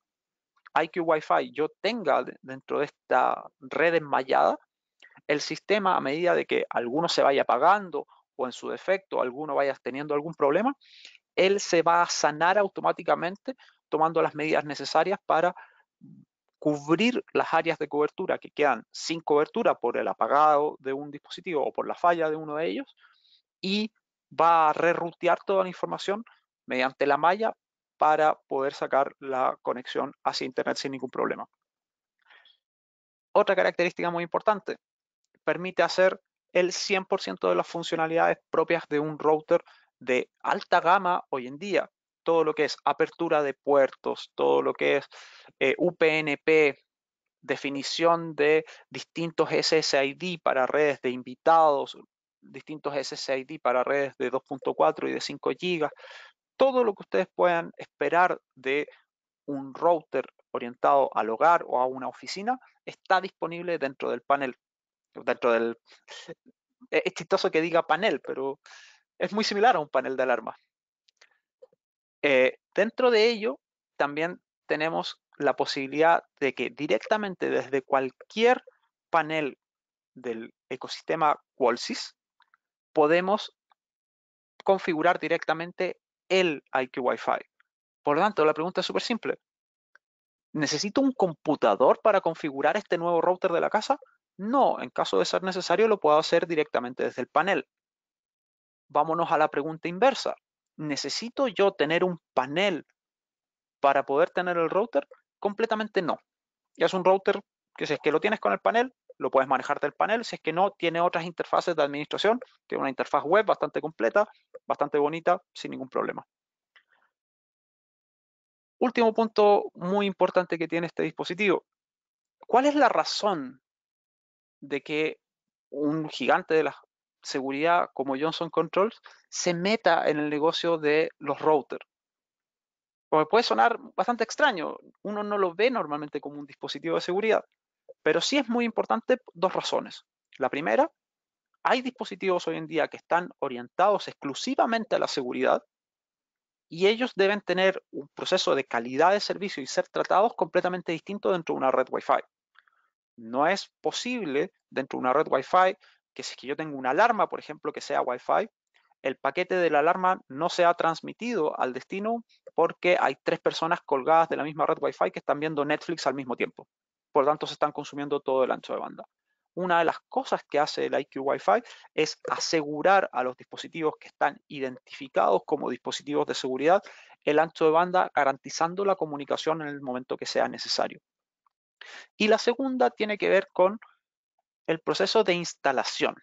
S1: IQ Wi-Fi yo tenga dentro de esta red enmallada, el sistema a medida de que alguno se vaya apagando o en su defecto alguno vaya teniendo algún problema, él se va a sanar automáticamente tomando las medidas necesarias para cubrir las áreas de cobertura que quedan sin cobertura por el apagado de un dispositivo o por la falla de uno de ellos y va a reroutear toda la información mediante la malla para poder sacar la conexión hacia Internet sin ningún problema. Otra característica muy importante, permite hacer el 100% de las funcionalidades propias de un router de alta gama hoy en día. Todo lo que es apertura de puertos, todo lo que es UPnP, definición de distintos SSID para redes de invitados, distintos SSID para redes de 2.4 y de 5 GB, todo lo que ustedes puedan esperar de un router orientado al hogar o a una oficina está disponible dentro del panel. Es chistoso que diga panel, pero es muy similar a un panel de alarma. Dentro de ello también tenemos la posibilidad de que directamente desde cualquier panel del ecosistema Qualsys podemos configurar directamente el IQ Wi-Fi. Por lo tanto, la pregunta es súper simple. ¿Necesito un computador para configurar este nuevo router de la casa? No, en caso de ser necesario lo puedo hacer directamente desde el panel. Vámonos a la pregunta inversa. ¿Necesito yo tener un panel para poder tener el router? Completamente no. Es un router que si es que lo tienes con el panel, lo puedes manejar del panel. Si es que no, tiene otras interfaces de administración. Tiene una interfaz web bastante completa, bastante bonita, sin ningún problema. Último punto muy importante que tiene este dispositivo. ¿Cuál es la razón de que un gigante de la seguridad como Johnson Controls se meta en el negocio de los routers? Porque puede sonar bastante extraño. Uno no lo ve normalmente como un dispositivo de seguridad. Pero sí es muy importante dos razones. La primera, hay dispositivos hoy en día que están orientados exclusivamente a la seguridad y ellos deben tener un proceso de calidad de servicio y ser tratados completamente distinto dentro de una red Wi-Fi. No es posible dentro de una red Wi-Fi que si es que yo tengo una alarma, por ejemplo, que sea Wi-Fi, el paquete de la alarma no sea transmitido al destino porque hay 3 personas colgadas de la misma red Wi-Fi que están viendo Netflix al mismo tiempo. Por lo tanto, se están consumiendo todo el ancho de banda. Una de las cosas que hace el IQ Wi-Fi es asegurar a los dispositivos que están identificados como dispositivos de seguridad el ancho de banda, garantizando la comunicación en el momento que sea necesario. Y la segunda tiene que ver con el proceso de instalación.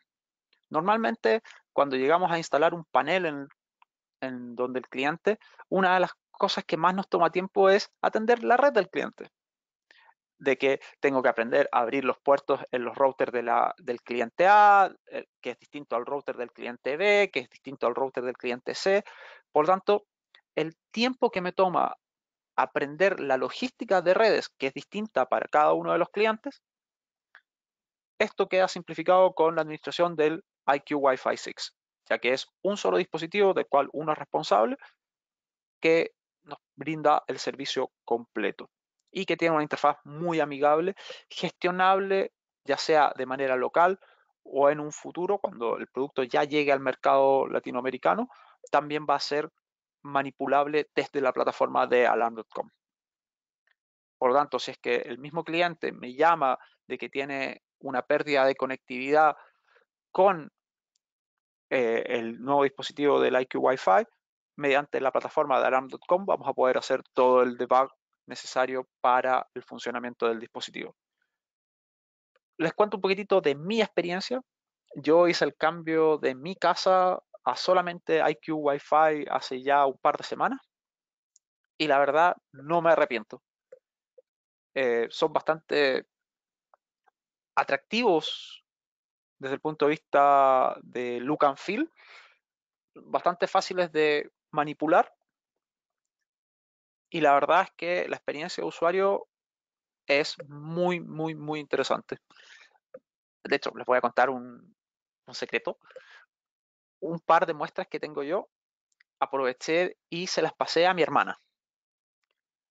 S1: Normalmente, cuando llegamos a instalar un panel en donde el cliente, una de las cosas que más nos toma tiempo es atender la red del cliente. de que tengo que aprender a abrir los puertos en los routers del cliente A, que es distinto al router del cliente B, que es distinto al router del cliente C. Por lo tanto, el tiempo que me toma aprender la logística de redes, que es distinta para cada uno de los clientes, esto queda simplificado con la administración del IQ Wi-Fi 6, ya que es un solo dispositivo del cual uno es responsable, que nos brinda el servicio completo y que tiene una interfaz muy amigable, gestionable, ya sea de manera local o en un futuro, cuando el producto ya llegue al mercado latinoamericano, también va a ser manipulable desde la plataforma de alarm.com. Por lo tanto, si es que el mismo cliente me llama de que tiene una pérdida de conectividad con el nuevo dispositivo del IQ Wi-Fi, mediante la plataforma de alarm.com vamos a poder hacer todo el debug necesario para el funcionamiento del dispositivo. Les cuento un poquitito de mi experiencia. Yo hice el cambio de mi casa a solamente IQ Wi-Fi hace ya un par de semanas y la verdad no me arrepiento. Son bastante atractivos desde el punto de vista de look and feel, bastante fáciles de manipular y la verdad es que la experiencia de usuario es muy, muy, muy interesante. De hecho, les voy a contar un secreto. Un par de muestras que tengo yo, aproveché y se las pasé a mi hermana.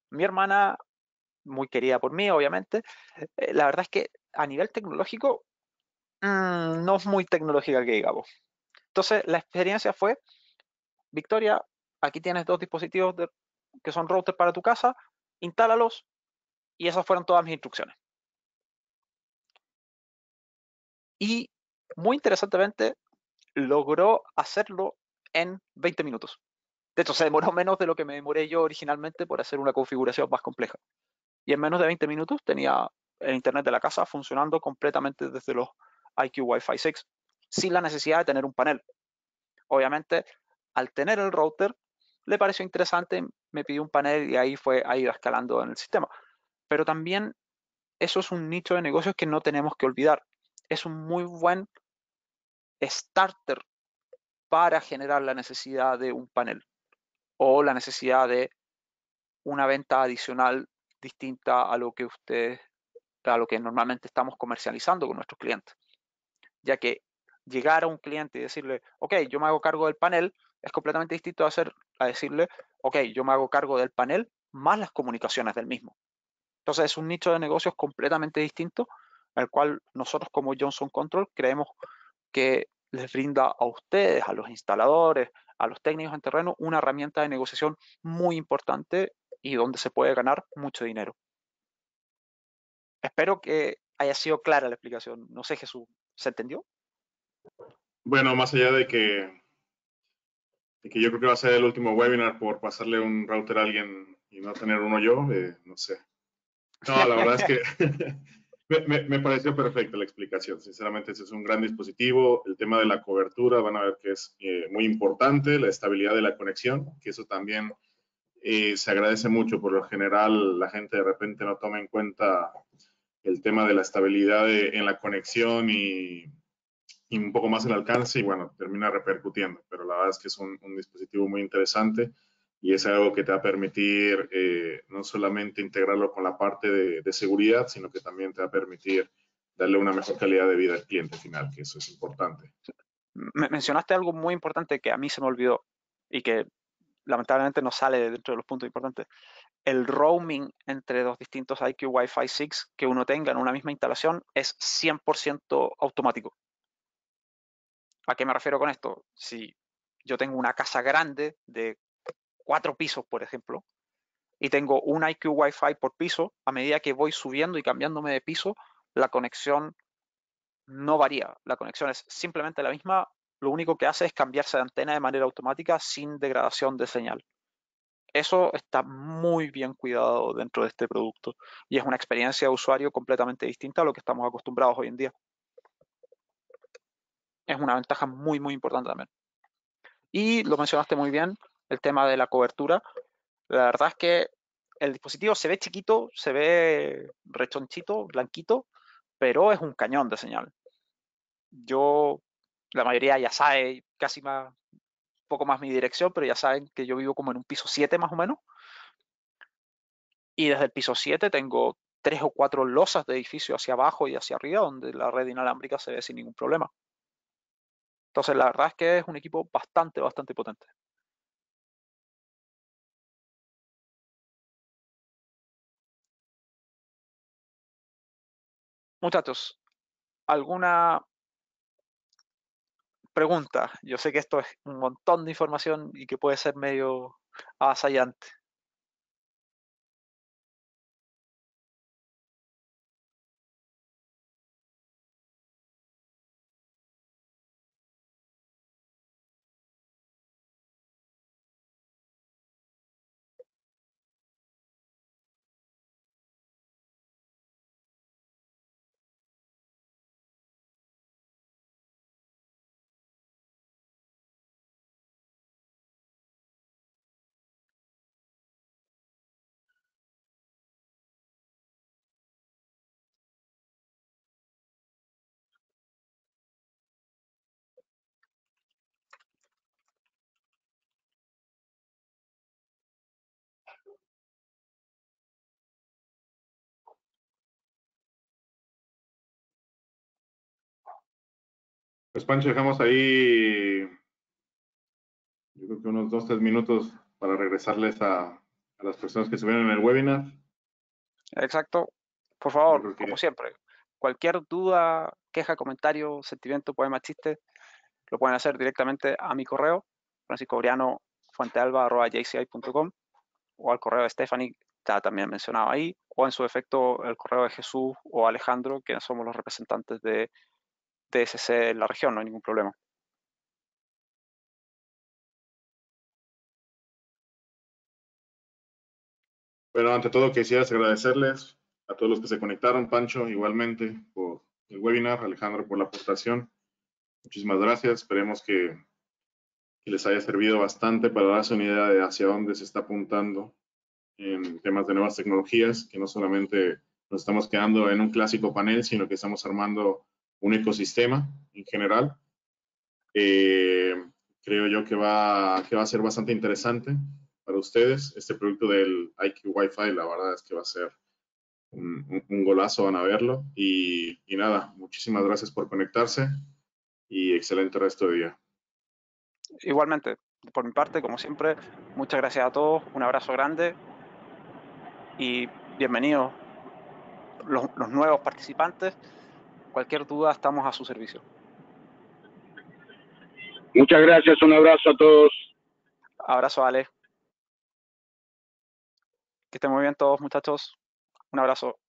S1: Mi hermana, muy querida por mí, obviamente, la verdad es que a nivel tecnológico, no es muy tecnológica que digamos. Entonces, la experiencia fue, Victoria, aquí tienes 2 dispositivos que son routers para tu casa, instálalos, y esas fueron todas mis instrucciones. Y muy interesantemente, logró hacerlo en 20 minutos. De hecho, se demoró menos de lo que me demoré yo originalmente por hacer una configuración más compleja. Y en menos de 20 minutos tenía el internet de la casa funcionando completamente desde los IQ Wi-Fi 6, sin la necesidad de tener un panel. Obviamente, al tener el router, le pareció interesante, me pidió un panel y ahí ha ido escalando en el sistema. Pero también eso es un nicho de negocios que no tenemos que olvidar. Es un muy buen starter para generar la necesidad de un panel o la necesidad de una venta adicional distinta a lo que normalmente estamos comercializando con nuestros clientes. Ya que llegar a un cliente y decirle, ok, yo me hago cargo del panel, es completamente distinto a decirle, ok, yo me hago cargo del panel más las comunicaciones del mismo. Entonces es un nicho de negocios completamente distinto, al cual nosotros como Johnson Control creemos que les brinda a ustedes, a los instaladores, a los técnicos en terreno, una herramienta de negociación muy importante y donde se puede ganar mucho dinero. Espero que haya sido clara la explicación. No sé, Jesús, ¿se entendió?
S2: Bueno, más allá de que yo creo que va a ser el último webinar por pasarle un router a alguien y no tener uno yo, no sé. No, la verdad es que me pareció perfecta la explicación. Sinceramente, ese es un gran dispositivo. El tema de la cobertura, van a ver que es muy importante, la estabilidad de la conexión, que eso también se agradece mucho. Por lo general, la gente de repente no toma en cuenta el tema de la estabilidad en la conexión y un poco más el alcance y bueno, termina repercutiendo. Pero la verdad es que es un dispositivo muy interesante y es algo que te va a permitir no solamente integrarlo con la parte de seguridad, sino que también te va a permitir darle una mejor calidad de vida al cliente final, que eso es importante.
S1: Mencionaste algo muy importante que a mí se me olvidó y que lamentablemente no sale dentro de los puntos importantes. El roaming entre los distintos IQ Wi-Fi 6 que uno tenga en una misma instalación es 100% automático. ¿A qué me refiero con esto? Si yo tengo una casa grande de 4 pisos, por ejemplo, y tengo un IQ Wi-Fi por piso, a medida que voy subiendo y cambiándome de piso, la conexión no varía. La conexión es simplemente la misma. Lo único que hace es cambiarse de antena de manera automática sin degradación de señal. Eso está muy bien cuidado dentro de este producto y es una experiencia de usuario completamente distinta a lo que estamos acostumbrados hoy en día. Es una ventaja muy, muy importante también. Y lo mencionaste muy bien, el tema de la cobertura. La verdad es que el dispositivo se ve chiquito, se ve rechonchito, blanquito, pero es un cañón de señal. La mayoría ya sabe casi más, poco más mi dirección, pero ya saben que yo vivo como en un piso 7 más o menos. Y desde el piso 7 tengo 3 o 4 losas de edificio hacia abajo y hacia arriba, donde la red inalámbrica se ve sin ningún problema. Entonces, la verdad es que es un equipo bastante potente. Muchachos, ¿alguna pregunta? Yo sé que esto es un montón de información y que puede ser medio avasallante.
S2: Pues Pancho, dejamos ahí, yo creo que unos 2, 3 minutos para regresarles a las personas que estuvieron en el webinar.
S1: Exacto. Por
S2: Yo
S1: favor,
S2: creo que
S1: como siempre, cualquier duda, queja, comentario, sentimiento, poema, chiste, lo pueden hacer directamente a mi correo, franciscobriano.fuentealba@jci.com, o al correo de Stephanie, ya también mencionado ahí, o en su efecto el correo de Jesús o Alejandro, que somos los representantes de DSC en la región, no hay ningún problema.
S2: Bueno, ante todo quisiera agradecerles a todos los que se conectaron, Pancho igualmente por el webinar, Alejandro por la aportación. Muchísimas gracias. Esperemos que les haya servido bastante para darse una idea de hacia dónde se está apuntando en temas de nuevas tecnologías, que no solamente nos estamos quedando en un clásico panel, sino que estamos armando un ecosistema en general. Creo yo que va a ser bastante interesante para ustedes. Este producto del IQ Wi-Fi, la verdad es que va a ser un golazo, van a verlo. Y nada, muchísimas gracias por conectarse y excelente resto de día.
S1: Igualmente, por mi parte, como siempre, muchas gracias a todos, un abrazo grande y bienvenidos los nuevos participantes. Cualquier duda, estamos a su servicio.
S3: Muchas gracias, un abrazo a todos.
S1: Abrazo, Ale. Que estén muy bien todos, muchachos. Un abrazo.